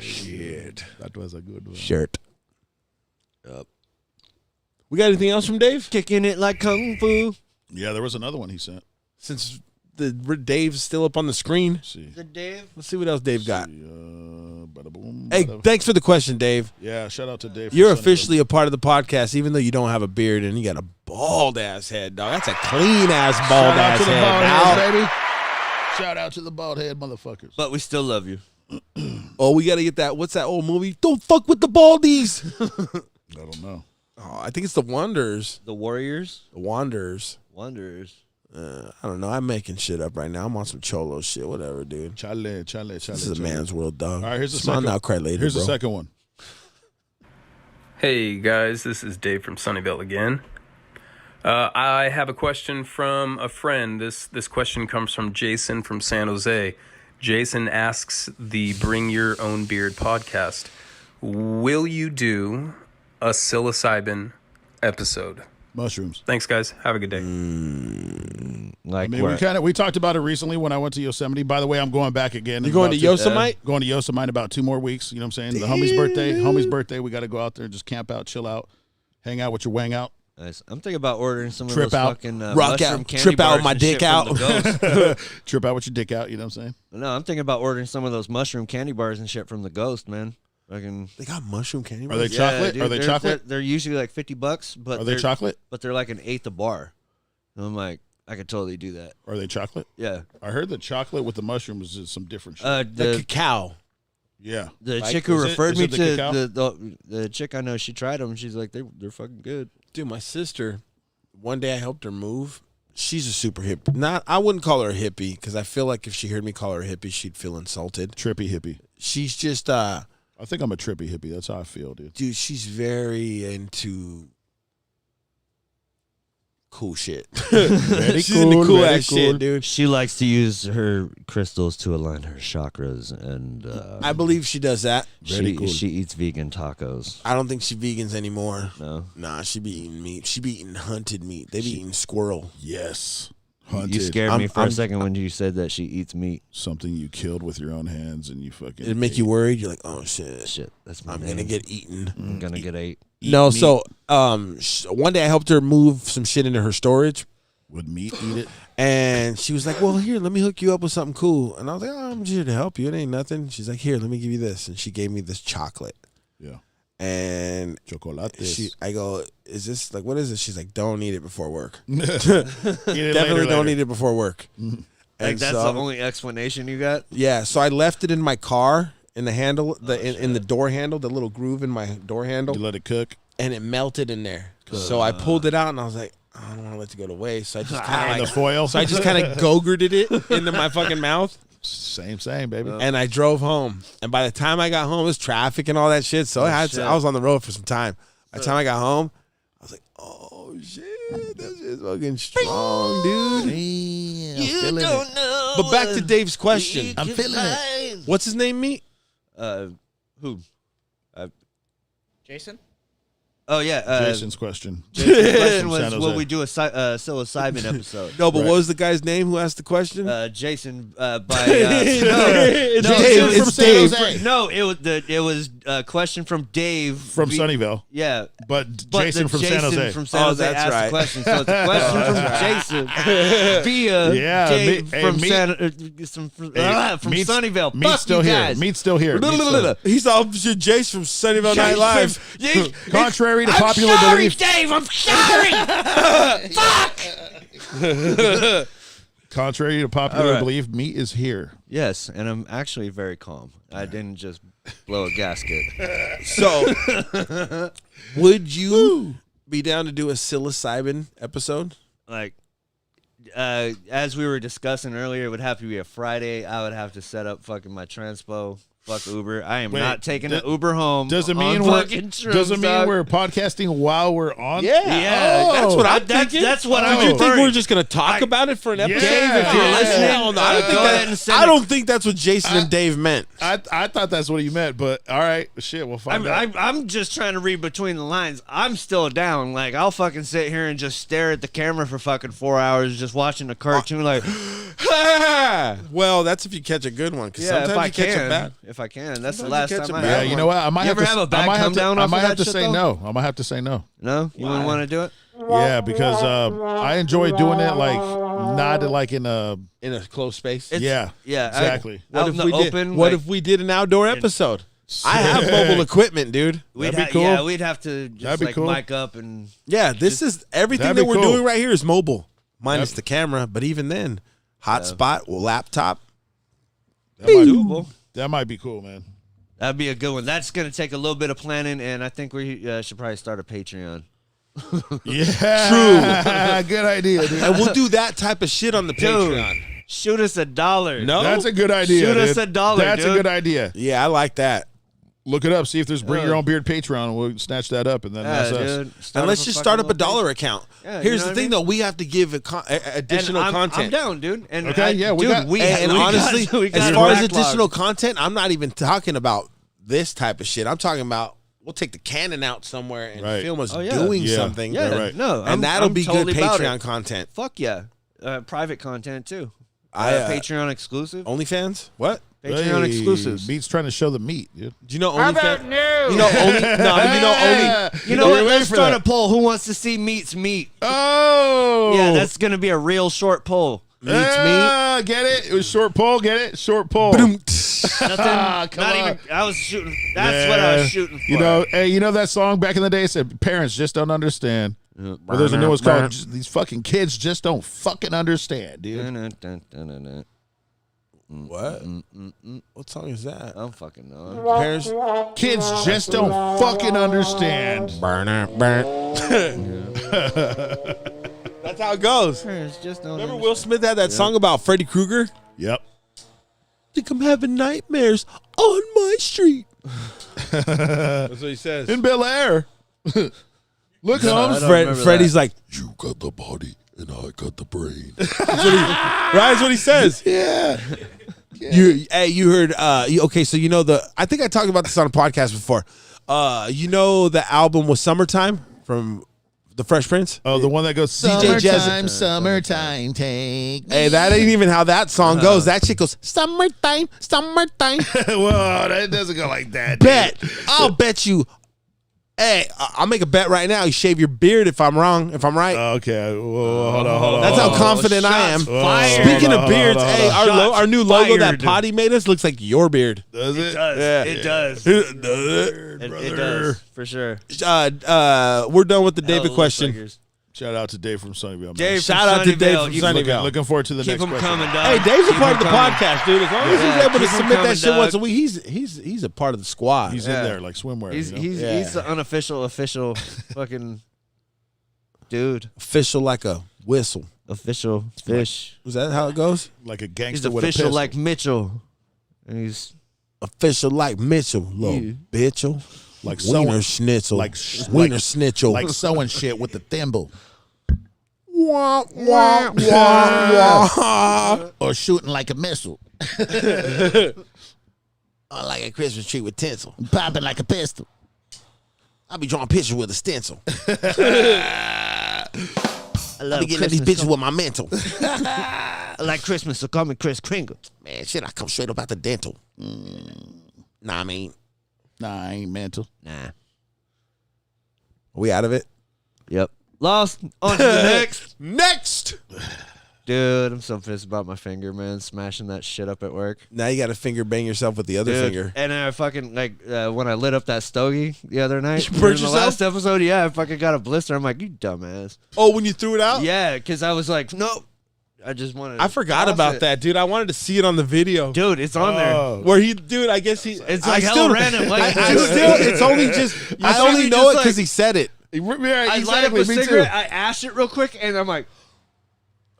That was a good one. Shirt. Yep. We got anything else from Dave? Kicking it like kung fu. Yeah, there was another one he sent. Since the Dave's still up on the screen, Let's see. The Dave. let's see what else Dave got. Bada boom, Hey, bada- thanks for the question, Dave. Yeah, shout out to Dave. from You're Sunnyvale. officially a part of the podcast, even though you don't have a beard and you got a bald ass head, dog. That's a clean ass bald Shout out ass to the head. bald dog. heads, baby. Shout out to the bald head motherfuckers. But we still love you. Oh, we got to get that. What's that old movie? Don't fuck with the baldies. I don't know. Oh, I think it's the Wonders. The Warriors. The Wanderers. Wanderers. I don't know. I'm making shit up right now. I'm on some cholo shit. Whatever, dude. Chale. This is a man's world, dog. All right, here's the Smile second. now, cry later, Here's bro. the second one. Hey guys, this is Dave from Sunnyvale again. I have a question from a friend. This question comes from Jason from San Jose. Jason asks the Bring Your Own Beard podcast, will you do a psilocybin episode? Mushrooms. Thanks guys. Have a good day. Like I mean, what? we talked about it recently when I went to Yosemite. By the way, I'm going back again. You going to Yosemite? Going to Yosemite in about 2 more weeks. You know what I'm saying? The homie's birthday. We got to go out there and just camp out, chill out, hang out with your wang out. Nice. I'm thinking about ordering some of Trip those out. fucking Rock mushroom out. candy Trip out, bars my and shit dick from out. the Ghost. Trip out with your dick out. You know what I'm saying? No, I'm thinking about ordering some of those mushroom candy bars and shit from the Ghost, man. Fucking They got mushroom candy Are bars? they chocolate? dude, Are they they're- chocolate? They're usually like $50, but Are they they're- chocolate? But they're like an eighth a bar. And I'm like, I could totally do that. Are they chocolate? Yeah. I heard that chocolate with the mushrooms is some different shit. The The cacao. yeah. the chick who is it- referred is me it the to cacao? the chick I know, she tried them. She's like, they're fucking good. Dude, my sister, one day I helped her move. She's a super hip. I wouldn't call her a hippie because I feel like if she heard me call her a hippie, she'd feel insulted. Trippy hippie. She's just, I think I'm a trippy hippie. That's how I feel, dude. dude, she's very into cool shit. Very She's into cool very ass shit, dude. She likes to use her crystals to align her chakras, and I believe she does that. Very cool. she eats vegan tacos. I don't think she vegans anymore. No, Nah, she be eating meat. She be eating hunted meat. They be eating squirrel. Yes. you Hunted. scared me for I'm- a second when you said that she eats meat. Something you killed with your own hands and you fucking. It make you worried. You're like, oh shit, Shit, that's my I'm name. gonna get eaten. I'm gonna get ate. No, meat. so one day I helped her move some shit into her storage. Would meat eat it? And she was like, well, here, let me hook you up with something cool. And I was like, oh, I'm just here to help you. It ain't nothing. She's like, here, let me give you this. And she gave me this chocolate. Yeah. And Chocolates. I go, is this, like, what is this? She's like, don't eat it before work. Eat it Definitely don't eat it before work. Like And that's so, the only explanation you got. yeah, so I left it in my car, in the handle, in the door handle, the little groove in my door handle, You let it cook. and it melted in there. So I pulled it out, and I was like, I don't want to let it go to waste. So I just kind And of the foil. so I just kind of go-gurted it into my fucking mouth, Same, baby. and I drove home. And by the time I got home, it was traffic and all that shit. So I was on the road for some time. By the time I got home, I was like, oh shit, that shit's fucking strong, dude. You don't know. But back to Dave's question. I'm feeling it. What's his name, Meat? Who? Jason? Oh yeah. Jason's question. Jason's question was, San Jose. will we do a psilocybin episode? No, but what was the guy's name who asked the question? Jason by It's no, Dave. it was It's from Dave. San Jose. No, it was a question from Dave From Sunnyvale. Yeah, But but Jason the from San Jason Jose. from San Oh, Jose that's asked right. the question. So it's a question from Jason via Yeah, Dave hey, from Meat- from Meat's- Sunnyvale. Meat's Fuck still you here. guys. Meat's still here. Meat's still- He's all Jace from Sunnyvale Night Live. Contrary to popular belief. Dave, I'm sorry. Contrary to popular All right. belief, Meat is here. Yes, and I'm actually very calm. I didn't just blow a gasket. So, would you be down to do a psilocybin episode? Like, as we were discussing earlier, it would have to be a Friday. I would have to set up fucking my transpo. Fuck Uber. I am Wait, not taking an Uber home. Does it on mean we're fucking shrooms, does it mean dog. we're podcasting while we're on? Yeah, that's what I'm thinking. That's what I'm Did you think referring- we're just going to talk about it for an episode? Dave, if you're listening, Hell no, I don't think go ahead and that. send I it. don't think that's what Jason and Dave meant. I thought that's what he meant, but all right, shit, we'll find out. I'm just trying to read between the lines. I'm still down. Like, I'll fucking sit here and just stare at the camera for fucking 4 hours just watching a cartoon. Like, Well, that's if you catch a good one. Because yeah, sometimes if I you catch a can. bad. if I can. That's the Sometimes last you time catch I a had Yeah, one. you know what? I might You have ever to. have a bad I might have come to. down I off might of have that to shit, say though? no. I might have to say no. No, you wouldn't want to do it. Yeah, because I enjoy doing it like not like in a. In a closed space. Yeah, Yeah, exactly. Out in the we open. did? What like, if we did an outdoor episode? I have mobile equipment, dude. we'd That'd be cool. Yeah, we'd have to just That'd be like cool. mic up and Yeah, this is everything that'd that be we're cool. doing right here is mobile, minus the camera. But even then, hotspot, laptop. That might be cool, man. that'd be a good one. That's gonna take a little bit of planning, and I think we should probably start a Patreon. Yeah, true. Good idea, dude. And we'll do that type of shit on the Patreon. Shoot us $1. No, That's a good idea. Shoot us dude. $1, That's a dude. good idea. yeah, I like that. Look it up. See if there's Bring Your Own Beard Patreon, and we'll snatch that up, and then Yeah, that's us. dude. And let's a just fucking start up a little dollar account. Yeah, you Here's know the what I thing, mean? though. We have to give additional And I'm content. down, dude. And Okay, yeah, we dude, got- And we honestly, got, we got as a far as backlog. additional content, I'm not even talking about this type of shit. I'm talking about we'll take the Canon out somewhere and Right. film us Oh, yeah. doing Yeah. something. Yeah, right. no, And that'll I'm be totally good about Patreon it. content. Fuck yeah, private content too. I, Patreon exclusive. OnlyFans? What? Patreon Hey, exclusives. Meat's trying to show the meat, dude. Do you know OnlyFans? You know Only? No, you know Only. You know We're what? ready Let's for start that. a poll. Who wants to see Meat's meat? Oh, Yeah, that's gonna be a real short poll. Get it? It was short pole. Get it? Short pole. Nothing. Come not on. even. I was shooting. That's what I was shooting for. You know, hey, you know that song back in the day said parents just don't understand. Well, there's a new one called These Fucking Kids Just Don't Fucking Understand, dude. Dun-dun-dun-dun-dun-dun. What? What song is that? I don't fucking know. Parents. Kids just don't fucking understand. That's how it goes. Parents just don't. Remember Will Smith had that song about Freddy Krueger? Yep. Think I'm having nightmares on my street. That's what he says. In Bel Air. Look, I Holmes. don't remember Freddie's like, You got the body, and I got the brain. right? That's what he says. Yeah. You heard? Okay, so you know I think I talked about this on a podcast before. You know the album was "Summertime" from the Fresh Prince. Oh, the one that goes DJ Jazzy. summertime, take me. Hey, that ain't even how that song goes. That shit goes "Summertime, summertime." Whoa, that doesn't go like that. Bet I'll bet you. Hey, I'll make a bet right now. You shave your beard if I'm wrong. If I'm right. Okay. Whoa, hold on. That's how confident I am. shots fired. Speaking Hold of on, beards, hold on, hey, hold on. our new logo that fired. Potty made us looks like your beard. Does it? Yeah. It does. It It does for sure. We're done with the David Hell, question. Figures. Shout out to Dave from Sunnyvale. man. Dave, Shout out to Dave from Sunnyvale. Looking forward to the Keep next them question. coming, dog. Hey, Dave's a Keep part of the 'em coming. podcast, dude. As long as Yeah, he's able to keep 'em submit that coming, shit dog. once a week, he's a part of the squad. He's Yeah. in there like swimwear. He's you know? he's Yeah. he's the unofficial official fucking dude. official like a whistle. Official fish. Is that how it goes? like a He's gangster with a official pistol. like Mitchell. And he's Official like Mitchell, little Yeah. bitchel. Like Wiener sewing- schnitzel. like Wiener schnitzel. like sewing shit with the thimble. wah, wah, wah, wah. Or shooting like a missile. Or like a Christmas tree with tinsel. Popping like a pistol. I'll be drawing pictures with a stencil. I I love be getting at these bitches with my mental. I like Christmas, so call me Chris Kringle. Man, shit, I come straight up out the dental. Nah, I mean, Nah, I ain't mental. Nah. Are we out of it? Yep. Lost. On to the next. Next. Dude, I'm so pissed about my finger, man. Smashing that shit up at work. Now you got to finger bang yourself with the other Dude, finger. And I fucking, like, when I lit up that stogie the other night. You burnt during the yourself? last episode, yeah, I fucking got a blister. I'm like, you dumbass. Oh, when you threw it out? Yeah, because I was like, no. I just wanted to I forgot toss about it. that, dude. I wanted to see it on the video. Dude, it's on there. Where I guess he. It's I like hella random. Like, I dude. still, it's only just, I only really know it just because like- he said it. I light up a cigarette, I ash it real quick, and I'm like,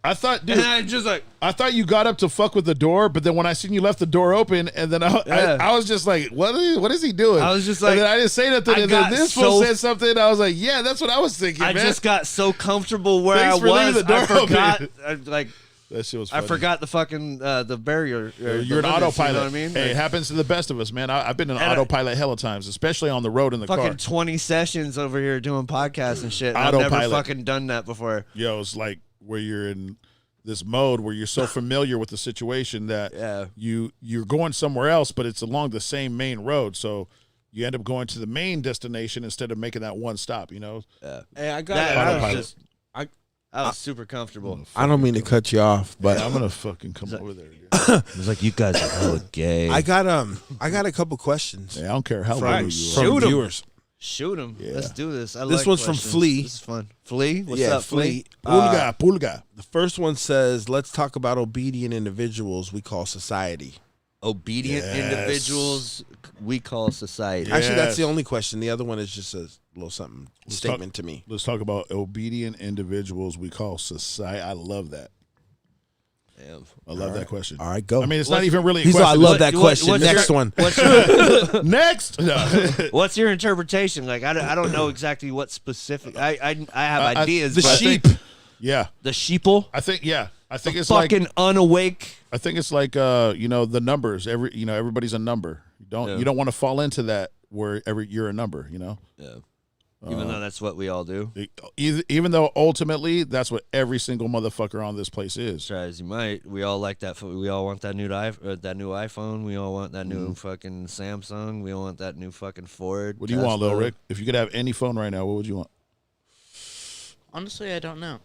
I thought, and dude, I just like, I thought you got up to fuck with the door, but then when I seen you left the door open, and then Yeah. I was just like, what is he doing? I was just and like- then I didn't say nothing, I and then got this fool so- said something, I was like, yeah, that's what I was thinking, I man. just got so comfortable where Thanks I for leaving was. the door I forgot, open. That shit was I funny. forgot the fucking the barrier. You're an the limits, autopilot. You know what I mean? Hey, it Like, happens to the best of us, man. I've been in And I- autopilot hella times, especially on the road in the fucking car. 20 sessions over here doing podcasts and shit. And I've never Autopilot. fucking done that before. Yo, it's like where you're in this mode where you're so familiar with the situation that Yeah. you're going somewhere else, but it's along the same main road. So you end up going to the main destination instead of making that one stop. You know, Hey, I got. That, I was Autopilot. just, I- I was super comfortable. I don't mean to cut you off, but I'm gonna fucking come over there. Dude. It was like, you guys are hella gay. I got a couple questions Yeah, I don't care how from, low you are. Shoot 'em. viewers. Shoot him. Let's do this. I This like one's from questions. Flea. This is fun. Flea? What's Yeah, up, Flea? Pulga, pulga. The first one says, "Let's talk about obedient individuals we call society." Obedient Yes. individuals we call society. Yeah. Actually, that's Yes. the only question. The other one is just a little something statement to me. Let's talk about obedient individuals we call society. I love that. Damn. I love that question. All right, go. I mean, it's not even really a He's all, I question. love that question. what's Next your- one. What's your, Next. No. what's your interpretation? Like, I don't know exactly what specific. I have ideas. The but sheep. Yeah. The sheeple. I think it's Fucking like unawake. I think it's like the numbers. Everybody's a number. You don't want to fall into that where you're a number, Yeah. Even though that's what we all do. Even though ultimately that's what every single motherfucker on this place is. Try as you might. We all like that. We all want that new iPhone. We all want that new fucking Samsung. We all want that new fucking Ford. What do you want, Lil Tesla. Rick? If you could have any phone right now, what would you want? Honestly, I don't know.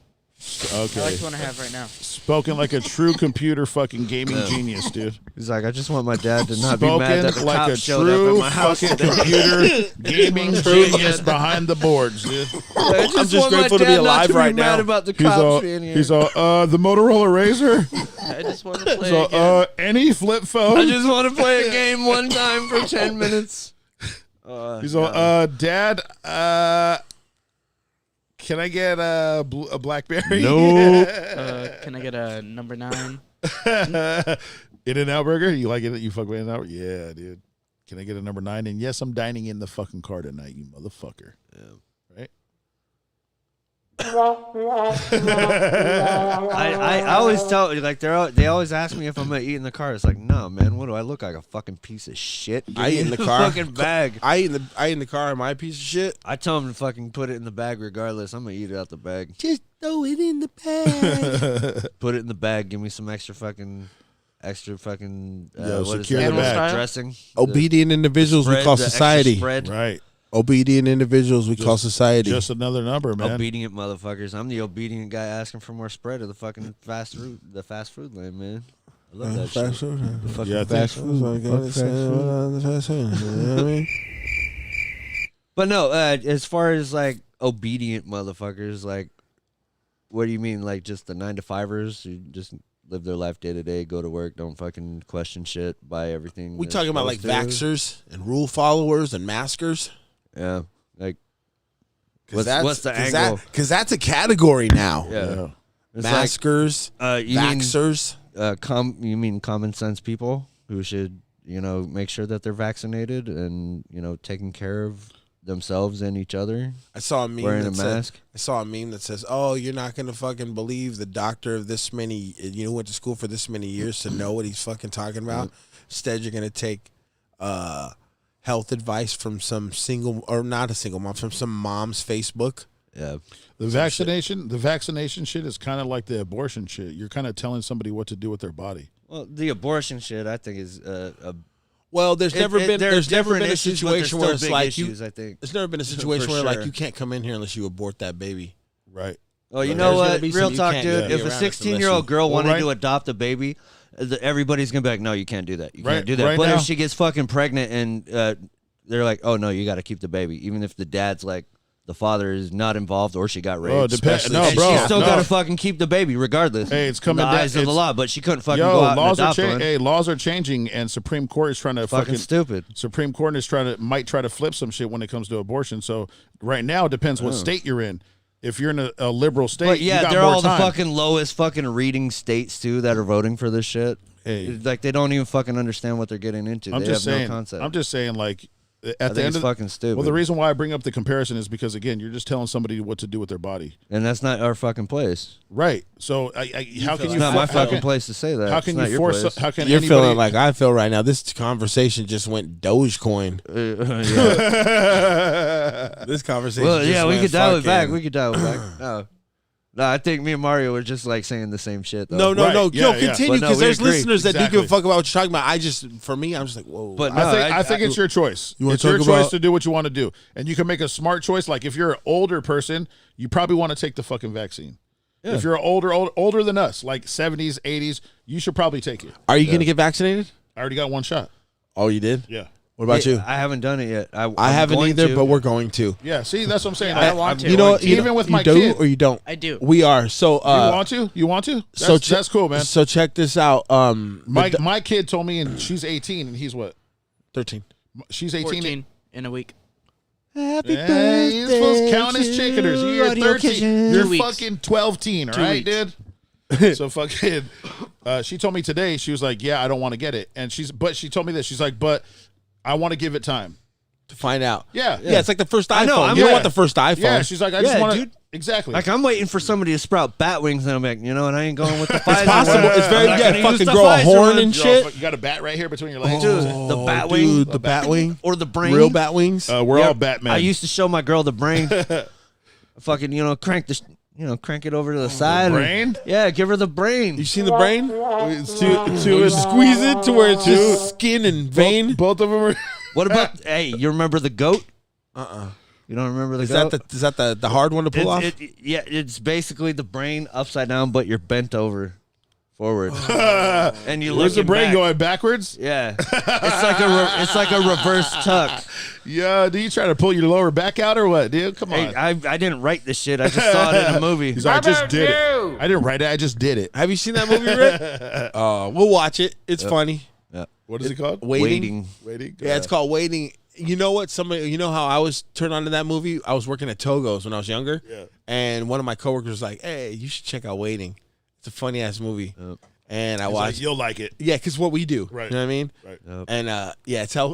Okay. I like the one I have right now. Spoken like a true computer fucking gaming genius, dude. He's like, I just want my dad to not be mad Spoken that the like a cops showed up true at my house fucking today. computer gaming genius behind the boards, dude. I I'm just want my grateful to be dad not alive to be right mad now. about the He's cops all, being here. the Motorola Razor. I just want to play So, again. any flip phone. I just want to play a game one time for 10 minutes. He's all, Dad, can I get a BlackBerry? No. Can I get a number 9? In-N-Out Burger? You like it? You fuck with In-N-Out? Yeah, dude. Can I get a number 9? And yes, I'm dining in the fucking car tonight, you motherfucker. Right? I always tell, like, they always ask me if I'm going to eat in the car. It's like, no, man, what do I look like? A fucking piece of shit? Give I me eat in the car. fucking bag. I eat in the car. Am I a piece of shit? I tell them to fucking put it in the bag regardless. I'm going to eat it out the bag. Just throw it in the bag. Put it in the bag. Give me some extra fucking, Yo, what is secure that? the Animal bag. style? Dressing. Obedient individuals we Spread, call the extra society. Spread. Right. Obedient individuals we call society. Just another number, man. Obedient motherfuckers. I'm the obedient guy asking for more spread of the fucking fast food lane, man. I love that shit. Fast food. The fucking Yeah, I fast think- food. Fast food. You know what I mean? But no, as far as like obedient motherfuckers, like, what do you mean? Like just the 9-to-5ers who just live their life day to day, go to work, don't fucking question shit, buy everything. We they're talking about like supposed to? vaxxers and rule followers and maskers. Yeah, like 'Cause what's the angle? Because that's a category now. Yeah, it's Maskers, like, you mean vaxxers. you mean common sense people who should make sure that they're vaccinated and taking care of themselves and each other, I saw a meme wearing a that said, mask. I saw a meme that says, "Oh, you're not gonna fucking believe the doctor of this many. Went to school for this many years to know what he's fucking talking about. Instead, you're gonna take health advice from some single or not a single mom, from some mom's Facebook. Yeah, The vaccination shit is kind of like the abortion shit. You're kind of telling somebody what to do with their body. well, the abortion shit I think is a Well, there's never been there's there's never different been a issues, but there's situation still where it's big like issues, I think. there's never been a For situation where like sure. you can't come in here unless you abort that baby. Right. Oh, you But know there's gonna what? be some Real you talk, can't dude. be If a around us 16-year-old girl Well, wanted right- to adopt a baby, everybody's gonna be like, "No, you can't do that. You Right- can't do that." right But now- if she gets fucking pregnant and they're like, "Oh no, you got to keep the baby," even if the dad's like, the father is not involved or she got raped. Oh, depends. especially No, if and bro. she's still no. got to fucking keep the baby regardless. Hey, it's in coming the down- eyes of the it's- law, but she couldn't fucking Yo, go out laws and are adopt one. changing. Hey, laws are changing, and Supreme Court is trying to Fucking stupid. Supreme Court is might try to flip some shit when it comes to abortion. So right now, it depends what state you're in. If you're in a liberal state, But you yeah, got they're more all time. the fucking lowest fucking reading states too that are voting for this shit. Hey. Like they don't even fucking understand what they're getting into. I'm They just have saying. no concept. I'm just saying, like I at the think end it's of fucking stupid. well, the reason why I bring up the comparison is because again, you're just telling somebody what to do with their body, and that's not our fucking place. right? So how can It's you? not my how fucking can- place to say that. How It's can not you your force? place. How can You're anybody? feeling like I feel right now. This conversation just went Dogecoin. Yeah. This conversation. Well, just yeah, we went could dial it back. fucking- We could dial it back. No. No, I think me and Mario were just like saying the same shit. Though. No, Right. Yo, Yeah, yeah. continue But no, because we there's agree. listeners that do Exactly. give a fuck about what you're talking about. For me, I'm just like, whoa. But no, I think it's your choice. You wanna It's your talk choice about- to do what you want to do, and you can make a smart choice. Like if you're an older person, you probably want to take the fucking vaccine. If you're older than us, like 70s, 80s, you should probably take it. Are you going to get vaccinated? I already got one shot. Oh, you did? Yeah. What about you? I haven't done it yet. I I'm haven't going either, to. but we're going to. Yeah. See, that's what I'm saying. I want to. You know, Even with my you do kid. or you don't? I do. We are. So, you want to? You want to? That's, that's cool, man. So check this out. My kid told me, and she's 18, and he's what? 13. She's 18. 14 in a week. Happy Hey, you're supposed to count as chickeners. You're Radio 13. Kitchen. You're 2 weeks. fucking 12-teen, all 2 right, weeks. dude? So fucking, she told me today, she was like, yeah, I don't want to get it. And but she told me this. She's like, but I want to give it time. To find out. Yeah. Yeah, it's like the first iPhone. I know, I'm- You don't yeah. want the first iPhone. Yeah, she's like, I just Yeah, want to. dude. Exactly. Like I'm waiting for somebody to sprout bat wings, and I'm like, you know what? I ain't going with the Pfizer. possible. one. It's very I'm not yeah. gonna use Fucking the grow a Pfizer horn one. and Yo, shit. you got a bat right here between your legs. Dude, the bat wing Dude, the bat wing. or the brain. Real bat wings. We're Yeah, all Batman. I used to show my girl the brain. Fucking, crank crank it over to the side. and- brain? yeah, give her the brain. You seen the brain? To squeeze it to where it's just skin and vein. Both of them are. What about? Hey, you remember the goat? You don't remember the Is goat? that the hard one to pull off? Yeah, it's basically the brain upside down, but you're bent over forward, and you Where's the looking brain back. going backwards? Yeah, it's like a reverse tuck. Yeah, do you try to pull your lower back out or what, dude? Come on. Hey, I didn't write this shit. I just saw it in a movie. He's like, I just did it. I didn't write it. I just did it. Have you seen that movie, Rick? We'll watch it. It's funny. What is it called? Waiting. Waiting. Yeah, it's called Waiting. You know what? You know how I was turned on to that movie? I was working at Togo's when I was younger. Yeah. And one of my coworkers was like, hey, you should check out Waiting. It's a funny ass movie. And I He's watched like, you'll like it. Yeah, because what we do. Right. You know what I mean? Right.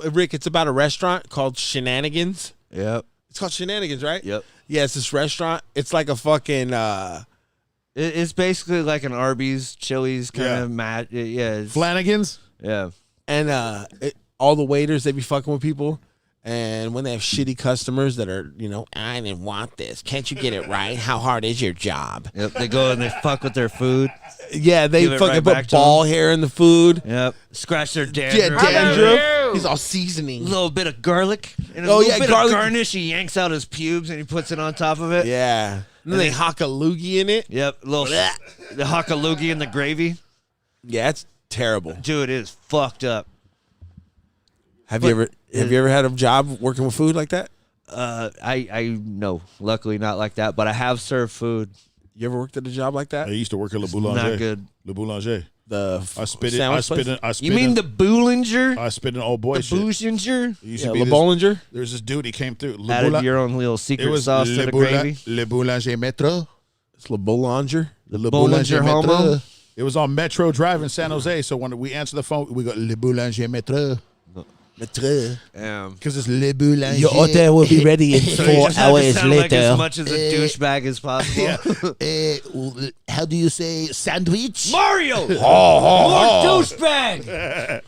And Rick, it's about a restaurant called Shenanigans. Yep. It's called Shenanigans, right? Yep. Yeah, it's this restaurant. It's like a fucking It's basically like an Arby's, Chili's kind Yeah. of match. Yeah. Flanagan's? Yeah. and all the waiters, they be fucking with people. And when they have shitty customers that are, I didn't want this. Can't you get it right? How hard is your job? Yep. They go and they fuck with their food. yeah, they Give it fucking right put back to ball hair in the food. Yep. Scratch their Yeah, dandruff. dandruff. He's all A seasoning. little bit of garlic and a Oh, little yeah, bit garlic. of garnish. He yanks out his pubes and he puts it on top of it. Yeah. And then they hock a loogie in it. Yep. A little the hockaloogie in the gravy. Yeah, it's terrible. Dude, it is fucked up. Have you ever had a job working with food like that? I no, luckily not like that, but I have served food. You ever worked at a job like I that? used to work at Le Boulanger. Not good. Le Boulanger. The I sandwich place? You mean the Boulanger? I spit in old boy The shit. Bouginger? It used yeah, to be Le this- Bollinger? There's this dude, he came through. Le Added Boula- your own little it secret was sauce to the gravy. Le Boulanger Metro. It's Le Boulanger. Le Bollinger Homo? It was on Metro Drive in San Jose. So when we answer the phone, we go Le Boulanger Metro. Metro. Because it's Le Boulanger. Your order will be ready in So you 4 just have to hours sound like as later. much as a douchebag as possible. How do you say sandwich? Mario! More douchebag!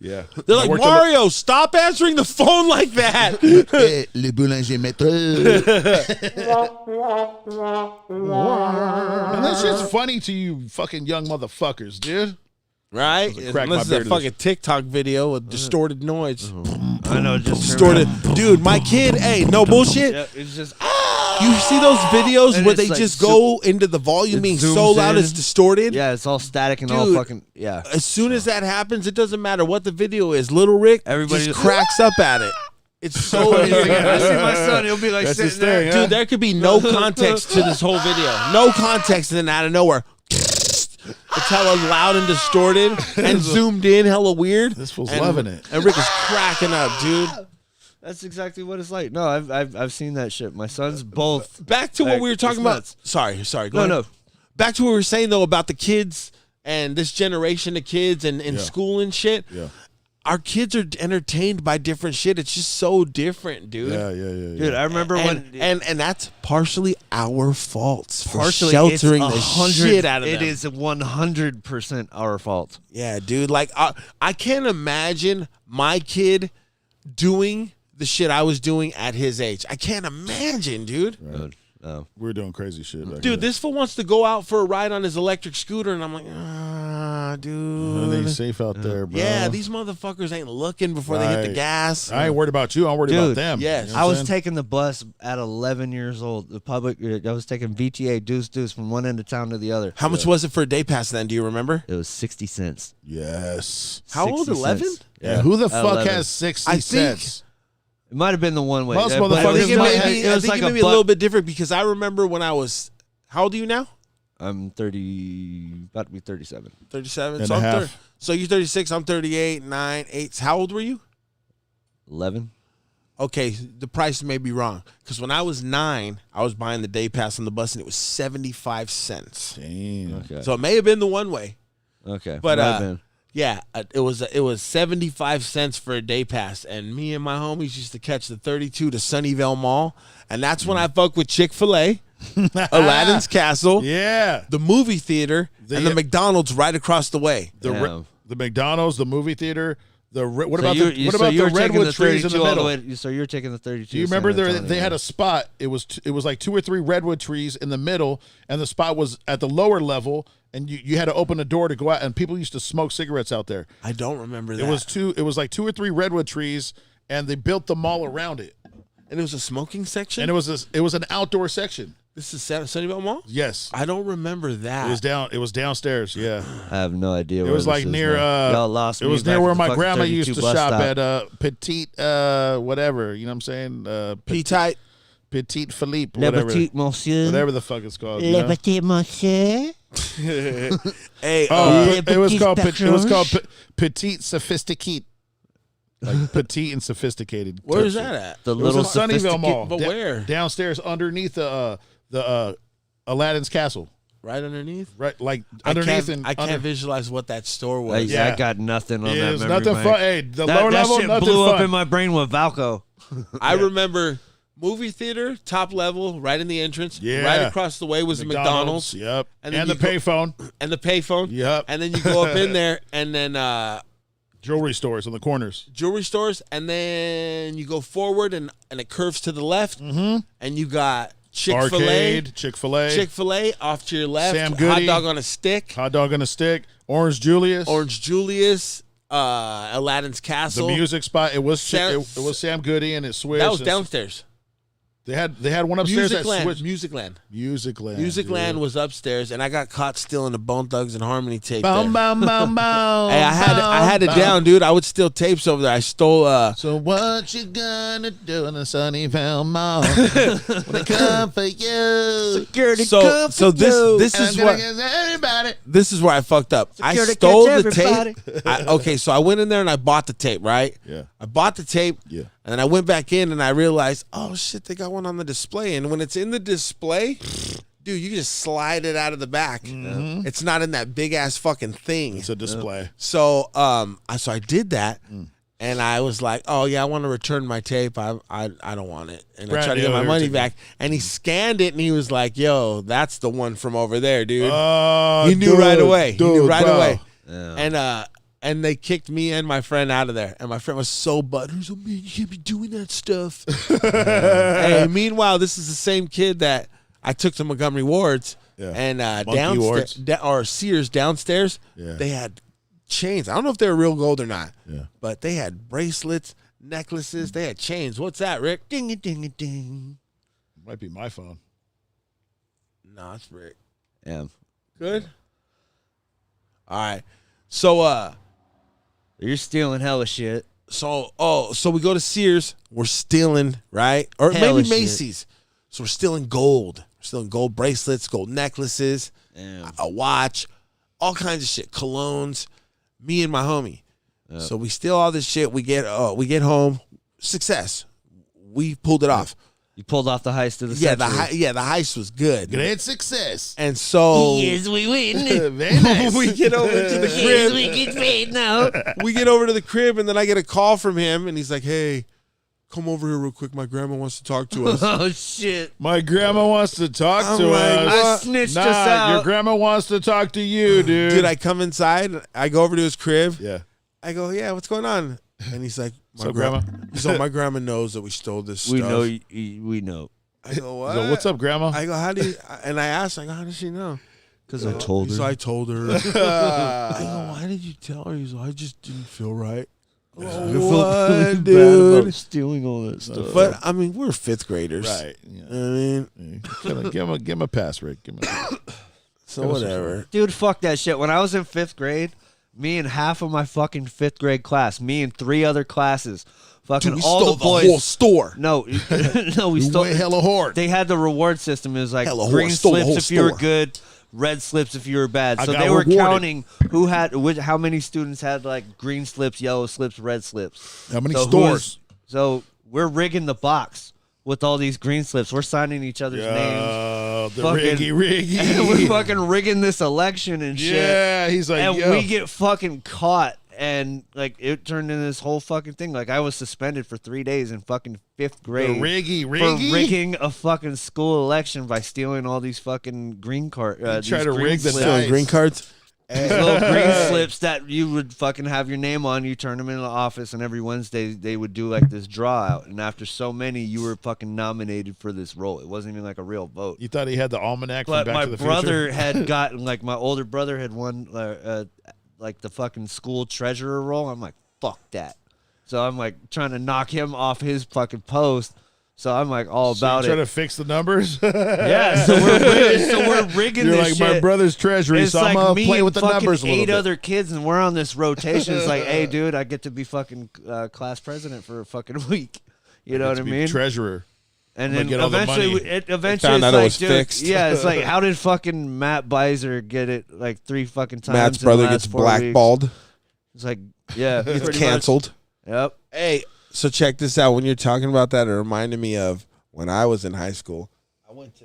Yeah. They're I like, worked at Mario, stop answering the phone like that. Le Boulanger Metro. And that shit's funny to you fucking young motherfuckers, dude. Right? crack my Unless it's a beard fucking TikTok video with distorted noise. I know, just Distorted. Dude, my kid, hey, no bullshit. Yeah, it's just You see those videos And where it's they like just go into the volume it being so zooms loud in. it's distorted? yeah, it's all static and all Dude. fucking yeah. As soon as that happens, it doesn't matter what the video is. Little Rick Everybody just just- cracks up at it. It's so I amazing. see my son. He'll be like That's his sitting there. thing, huh? Dude, there could be no context to this whole video. No context, and then out of nowhere, it's hella loud and distorted and zoomed in, hella weird. This fool's And- loving it. And Rick is cracking up, dude. That's exactly what it's like. No, I've seen that shit. My son's both. Back to what Like, we were talking it's about. nuts. Sorry. Go No, ahead. no. Back to what we were saying though about the kids and this generation of kids and in Yeah. school and shit. Yeah. Our kids are entertained by different shit. It's just so different, dude. Yeah. Dude, I remember when And that's partially our faults for partially sheltering it's the 100 shit out of them. It is 100% our fault. Yeah, dude. Like I can't imagine my kid doing the shit I was doing at his age. I can't imagine, dude. We were doing crazy shit. Back Dude, then. this fool wants to go out for a ride on his electric scooter, and I'm like, They dude. safe out there, bro. Yeah, these motherfuckers ain't looking before they hit the Right. gas. I ain't worried about you. I'm worried about Dude, them. yes. You know I what was I'm saying? taking the bus at 11 years old. The public. I was taking VTA deuce from one end of town to the other. How much was it for a day pass then? Do you remember? It was 60 cents. Yes. How old? 60 11? cents. Yeah. Who the at fuck 11. has 60 I think- cents? It might have been the one way. Most but motherfuckers it I think it might may have- be, it I was think like it may a be a little bit different because I remember when I was. How old are you now? I'm 30, about to be 37. 37. And So a I'm half. So you're 36. I'm 38. 9, 8. How old were you? 11. Okay, the price may be wrong because when I was 9, I was buying the day pass on the bus and it was 75 cents. Damn. Okay. So it may have been the one way. Okay. But, Might have been. Yeah, it was 75 cents for a day pass, and me and my homies used to catch the 32 to Sunnyvale Mall, and that's when I fucked with Chick-fil-A, Aladdin's Castle, Yeah. the movie theater, and the McDonald's right across the way. Damn. The McDonald's, the movie theater, what So about you- the you- what so about you the were taking redwood trees in the 32 all middle? way- so you're taking the 32. Do you to remember San they Antonio. had a spot? It was like 2 or 3 redwood trees in the middle, and the spot was at the lower level, and you had to open a door to go out, and people used to smoke cigarettes out there. I don't remember that. It was like 2 or 3 redwood trees, and they built the mall around it, and it was a smoking section? and it was an outdoor section. This is Sunnyvale Mall? Yes, I don't remember that. it was downstairs. Yeah, I have no idea. it where was this like is, near man. Y'all lost it me was back near at where the my fucking grandma 32 used to bus shop stop. at Petite whatever. You know what I'm saying? P-Tight. Petite Philippe, Le whatever, Petit Monsieur. whatever the fuck it's called. you know? Petit Monsieur. Hey, Oh, it was Petite called it was called Pecroche. petite sophisticate, like petite and sophisticated. where's type that shit. at? The It was little in Sunnyvale sophisticated- Mall, But where? Downstairs, underneath the Aladdin's castle, Right underneath? right? Like underneath and I can't under. visualize what that store I, was. Yeah. I got nothing on Yeah, that it's memory nothing bank. fun. Hey, the That, lower that level, shit nothing blew fun. up in my brain with Valco. I remember movie theater, top level, right in the entrance. Yeah. Right across the way was the McDonald's Yep, And and, then the you go- payphone. and the payphone. Yep, And then you go up in there and then jewelry stores on the corners. jewelry stores, and then you go forward and it curves to the left, and you got Chick-fil-A. Arcade, Chick-fil-A, Chick-fil-A off to your left. Sam Hot Goody. dog on a stick. hot dog on a stick, Orange Julius, Orange Julius. Aladdin's the Castle. music spot. It was Sam- it was Sam Goody and it switched. That was and downstairs. They had one upstairs that Musicland. switched. Musicland. Musicland. Musicland dude. was upstairs, and I got caught stealing the Bone Thugs and Harmony tape. Boom, there. boom, boom, boom. Hey, I had it down, dude. I would steal tapes over there. I stole So what you gonna do in the Sunnyvale Mall when they come for you? Security so this is I'm gonna what get everybody. this is where I fucked up. I Security stole catch the everybody. tape. Okay, so I went in there and I bought the tape, right? Yeah. I bought the tape. Yeah. And then I went back in and I realized, oh shit, they got one on the display. And when it's in the display, dude, you can just slide it out of the back. It's not in that big ass fucking thing. It's a display. So so I did that. And I was like, "Oh yeah, I want to return my tape. I don't want it." And I Brand tried to get new, my money everything. back. And he scanned it, and he was like, "Yo, that's the one from over there, dude." Oh, He knew right away. He knew right bro. away. Yeah. And they kicked me and my friend out of there. And my friend was so butthurt. He's like, "Man, you can't be doing that stuff." Hey, meanwhile, this is the same kid that I took to Montgomery Wards. Yeah. And Monkey Wards. downstairs, or Sears downstairs, Yeah. they had chains. I don't know if they were real gold or not. Yeah. But they had bracelets, necklaces. They had chains. What's that, Rick? Ding a ding a ding. Might be my phone. No, it's Rick. Yeah. Good. All right. So You're stealing hella shit. so we go to Sears. We're stealing, right? Or Hella maybe shit. Macy's. So we're stealing gold. We're stealing gold bracelets, gold necklaces, Damn. a watch, all kinds of shit, colognes. Me and my homie. So we steal all this shit. We get home. Success. We pulled it off. You pulled off the heist of the Yeah, century. the heist was good. Great success. And so Yes, we win. Very nice. we get over to the Yes, crib. we get paid now. We get over to the crib, and then I get a call from him, and he's like, "Hey, come over here real quick. My grandma wants to talk to us." Oh shit! My grandma wants to talk I'm to like, us. I snitched nah, us out. Your grandma wants to talk to you, dude. Dude, I come inside. I go over to his crib. Yeah. I go, "Yeah, what's going on?" And he's like, So, grandma? He's like, "My grandma knows that we stole this We stuff." know. We know. I go, what? So what's up, Grandma? I go, how do you? And I asked, I go, how does she know? Because I told her. So I told her. I go, why did you tell her? He's like, I just didn't feel right. I felt really What, bad dude? about stealing all that stuff. But I mean, we're fifth graders, Right. Yeah. I mean, Give him a pass, Rick. Give him a pass. so whatever. Dude, fuck that shit. When I was in 5th grade, me and half of my fucking 5th grade class, me and 3 other classes, fucking Dude, we all stole the boys. whole store. No, no, we stole. Went hella hard. They had the reward system. It was like Hella green whore, stole the slips whole if you were store. good, red slips if you were bad. I So got they were rewarded. counting who had how many students had like green slips, yellow slips, red slips. How many So who stores? was- so we're rigging the box with all these green slips. We're signing each other's names. The Fucking- Riggy. And we're fucking rigging this election and shit. Yeah, he's like, And yo. we get fucking caught, and like it turned into this whole fucking thing. Like I was suspended for 3 days in fucking 5th the grade Riggy. for rigging a fucking school election by stealing all these fucking green card. Try these to green rig the slips. dice. Green cards. These little green slips that you would fucking have your name on. You turn them in the office, and every Wednesday they would do like this draw out. And after so many, you were fucking nominated for this role. It wasn't even like a real vote. You thought he had the almanac But from Back my to the brother Future? had gotten like my older brother had won like the fucking school treasurer role. I'm like, fuck that. So I'm like trying to knock him off his fucking post. So I'm like all about Trying it. to fix the numbers? Yeah, so we're rigging You're this like, shit. my brother's treasury, It's so I'm like going me to play and with the fucking numbers a little 8 bit. other kids, and we're on this rotation. It's like, hey, dude, I get to be fucking class president for a fucking week. You know what I To be mean? Treasurer. And I'm then gonna get all the eventually, money. eventually, found it's out it like, was dude, fixed. yeah, it's like, how did fucking Matt Beiser get it like 3 fucking times? Matt's in the brother last gets 4 weeks? blackballed. It's like, yeah, Gets pretty canceled. much. Yep. Hey, so check this out. When you're talking about that, it reminded me of when I was in high school. I went to.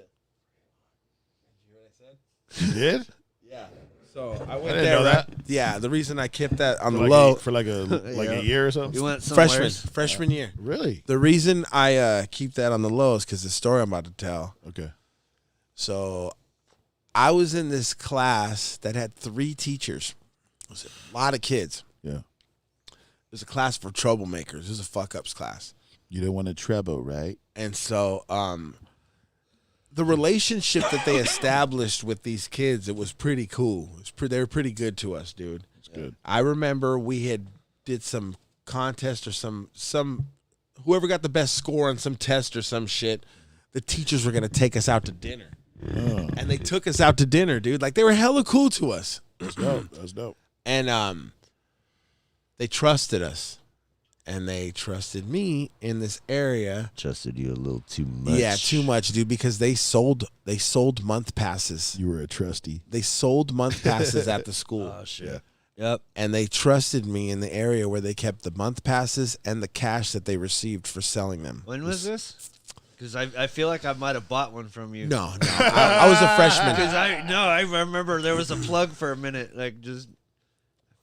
You did? Yeah. So I I went didn't there. know that. Yeah. The reason I kept that on the Like low, for like a year or something? You went somewhere. freshman year. Really? The reason I keep that on the low is because the story I'm about to tell. Okay. So I was in this class that had 3 teachers. It was a lot of kids. Yeah. It was a class for troublemakers. It was a fuck ups class. You didn't want a treble, right? And so the relationship that they established with these kids, it was pretty cool. They were pretty good to us, dude. It's good. I remember we had did some contest or some whoever got the best score on some test or some shit, the teachers were going to take us out to dinner. Oh. And they took us out to dinner, dude. Like, they were hella cool to us. That's dope. That's dope. And they trusted us. And they trusted me in this area. Trusted you a little too much. Yeah, too much, dude, because they sold month passes. You were a trustee. They sold month passes at the school. Oh shit. Yep. And they trusted me in the area where they kept the month passes and the cash that they received for selling them. When was this? Because I feel like I might have bought one from you. No. I was a freshman. Because I remember there was a plug for a minute. Like just,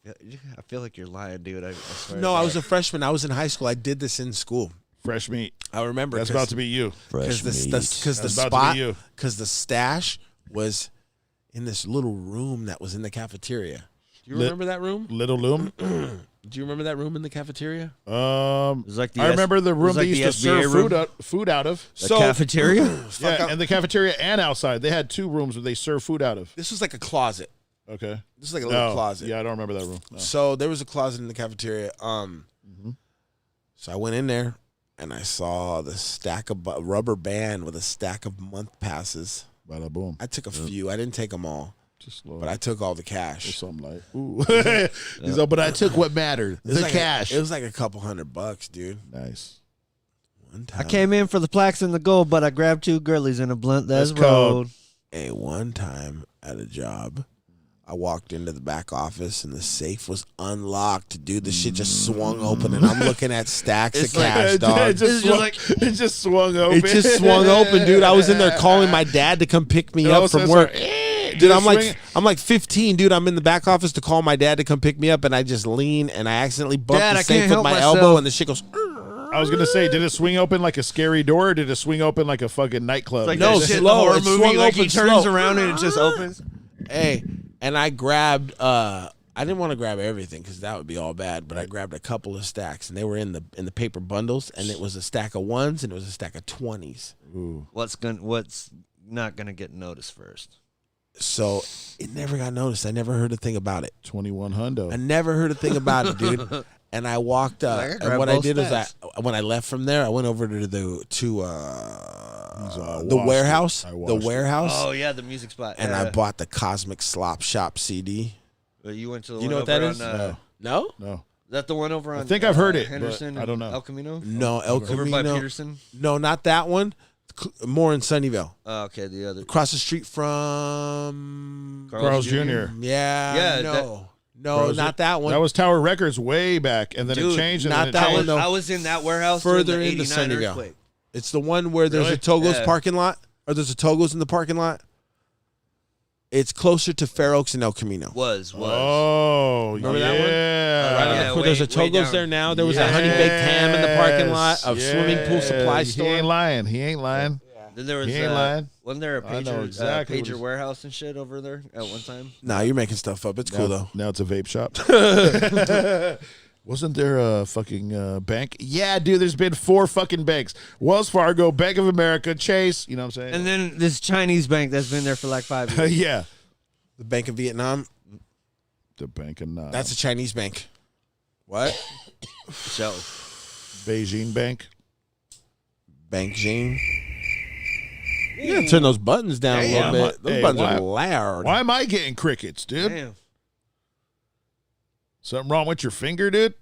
I feel like you're lying, dude. I swear. No, I was a freshman. I was in high school. I did this in school. Fresh meat. I remember. That's about to be you. Because the That's about to spot, be you. because the stash was in this little room that was in the cafeteria. Do you remember that room? Little Loom. Do you remember that room in the cafeteria? It was like the I remember the room like they used to the SBA serve room? food out of. The cafeteria. Yeah, and the cafeteria and outside. They had 2 rooms where they serve food out of. This was like a closet. Okay. This is like a little closet. Yeah, I don't remember that room. No. So there was a closet in the cafeteria. So I went in there and I saw the stack of rubber band with a stack of month passes. Bada boom. I took a few. I didn't take them all, Just slow. but I took all the Or cash. something like. Ooh. He's like, but I took what mattered. It was The like cash. it was like a couple $100, dude. Nice. One I time, came in for the plaques and the gold, but I grabbed 2 girlies in a blunt that's That's cold. rolled. Hey, one time at a job, I walked into the back office and the safe was unlocked. Dude, the shit just swung open and I'm looking at stacks of cash, dog. It just, It's swung, just it just swung open. It just swung open, dude. I was in there calling my dad to come pick me up from work. Dude, I'm like 15, dude. I'm in the back office to call my dad to come pick me up, and I just lean and I accidentally bump Dad, the I safe can't with help my myself. elbow, and the shit goes. I was gonna say, did it swing open like a scary door, or did it swing open like a fucking nightclub? Like No, that shit in slow. the horror It movie, swung like he open turns slow. around and it just opens. Hey, and I grabbed I didn't want to grab everything because that would be all bad. But I grabbed a couple of stacks, and they were in the paper bundles, and it was a stack of 1s and it was a stack of 20s. Ooh. What's not gonna get noticed first? So it never got noticed. I never heard a thing about it. 21 hundo. I never heard a thing about it, dude. And I walked up, Like, I and grabbed what I both did stacks. is when I left from there, I went over to the washed warehouse, it. I the washed it. warehouse, Oh yeah, the music spot. and I bought the Cosmic Slop Shop CD. You went to the You one know what over that on, is? No. No, No. Is that the one over on? think I've heard it, but Henderson. I don't know. El Camino. no, El Over by Camino. Peterson. No, not that one. More in Sunnyvale, Oh, okay, the other. across the street from. Carl's Jr. Yeah, Yeah, no, Carl's not that one. That was Tower Records way back, and then Dude, it changed. And not then it that changed. one, though. I was in that warehouse Further during the into 89 Sunnyvale. earthquake. It's the one where there's Really? a Togo's Yeah. parking lot, or there's a Togo's in the parking lot. It's closer to Fair Oaks and El Camino. Was. Oh, Remember yeah. that one? Yeah, There's a way Togo's down. there now. There was a honey baked ham in the parking lot of Yes, swimming pool supply yes. store. He ain't lying. He ain't lying. Then there was. He ain't lying. Wasn't there a I know pager, exactly what pager it's- warehouse and shit over there at one time? Nah, you're making stuff up. It's cool though. Now it's a vape shop. Wasn't there a fucking bank? Yeah, dude, there's been 4 fucking banks. Wells Fargo, Bank of America, Chase, you know what I'm saying? And then this Chinese bank that's been there for like 5 years. yeah. The Bank of Vietnam. The Bank of Nam. That's a Chinese bank. What? So Beijing Bank. Bank Jing. You gotta turn those buttons down a Damn. little bit. Those Hey, buttons why- are loud. Why am I getting crickets, dude? damn. Something wrong with your finger, dude?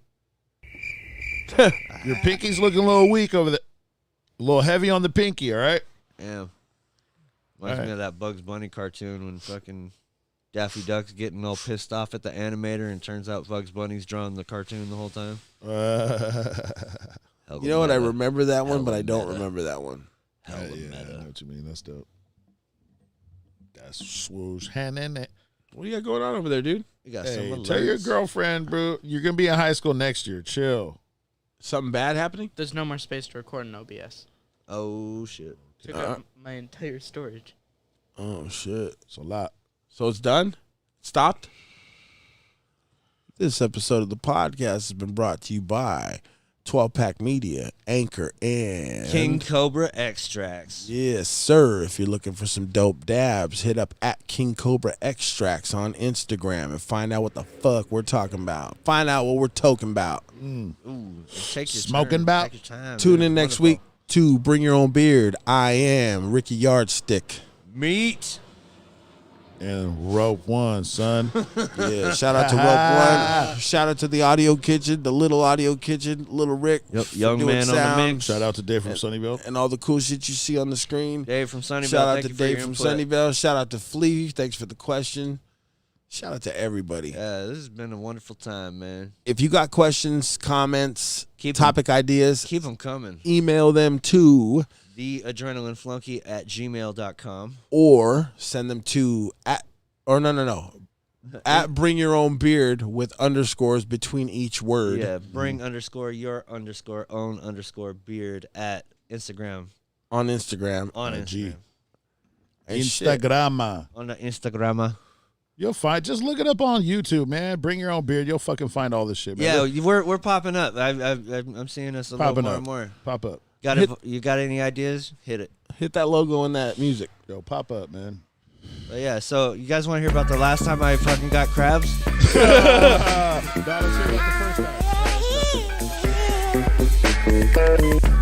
Your pinky's looking a little weak over there. A little heavy on the pinky, all right? Damn. Reminds Alright. me of that Bugs Bunny cartoon when fucking Daffy Duck's getting all pissed off at the animator, and turns out Bugs Bunny's drawing the cartoon the whole time. Hella You know what? I meta. remember that one, but I Hella don't meta. remember that one. Hella yeah, I meta. know what you mean. That's dope. That's swoosh hand in it. What do you got going on over there, dude? We got Hey, some tell your alerts. girlfriend, bro, you're gonna be in high school next year. Chill. Something bad happening? There's no more space to record in OBS. Oh shit. Took up my entire storage. Oh shit. It's a lot. So it's done? Stopped? This episode of the podcast has been brought to you by 12-Pack Media, Anchor, and King Cobra Extracts. Yes, sir. If you're looking for some dope dabs, hit up at King Cobra Extracts on Instagram and find out what the fuck we're talking about. Find out what we're talking about. Ooh, take your Smoking turn. bout? Take your time, Tune man. in next Wonderful. week to Bring Your Own Beard. I am Ricky Yardstick. Meat. And rope one, son. Yeah, shout out to Rope One. Shout out to the Audio Kitchen, the Little Audio Kitchen, Little Rick. Yep, for young doing man on the sound, mix. Shout out to Dave from Sunnyvale. and all the cool shit you see on the screen. Dave from Sunnyvale. Shout out thank to you for Dave your from input. Sunnyvale. Shout out to Flea. Thanks for the question. Shout out to everybody. Yeah, this has been a wonderful time, man. If you got questions, comments, Keep topic ideas, Keep them coming. email them to TheAdrenalineflunky@gmail.com. or send them to at Bring Your Own Beard with underscores between each word. Yeah, bring underscore your underscore own underscore beard at Instagram. On Instagram. On IG. Instagram. And shit. Instagram. On the Instagram. You'll find. Just look it up on YouTube, man. Bring your own beard. You'll fucking find all this shit, man. Yeah, we're popping up. I'm seeing us a Popping little up. more and more. Pop up. You got any ideas? Hit it. Hit that logo in that music. Yo, pop up, man. But yeah, so you guys want to hear about the last time I fucking got crabs? Let's hear about the first time.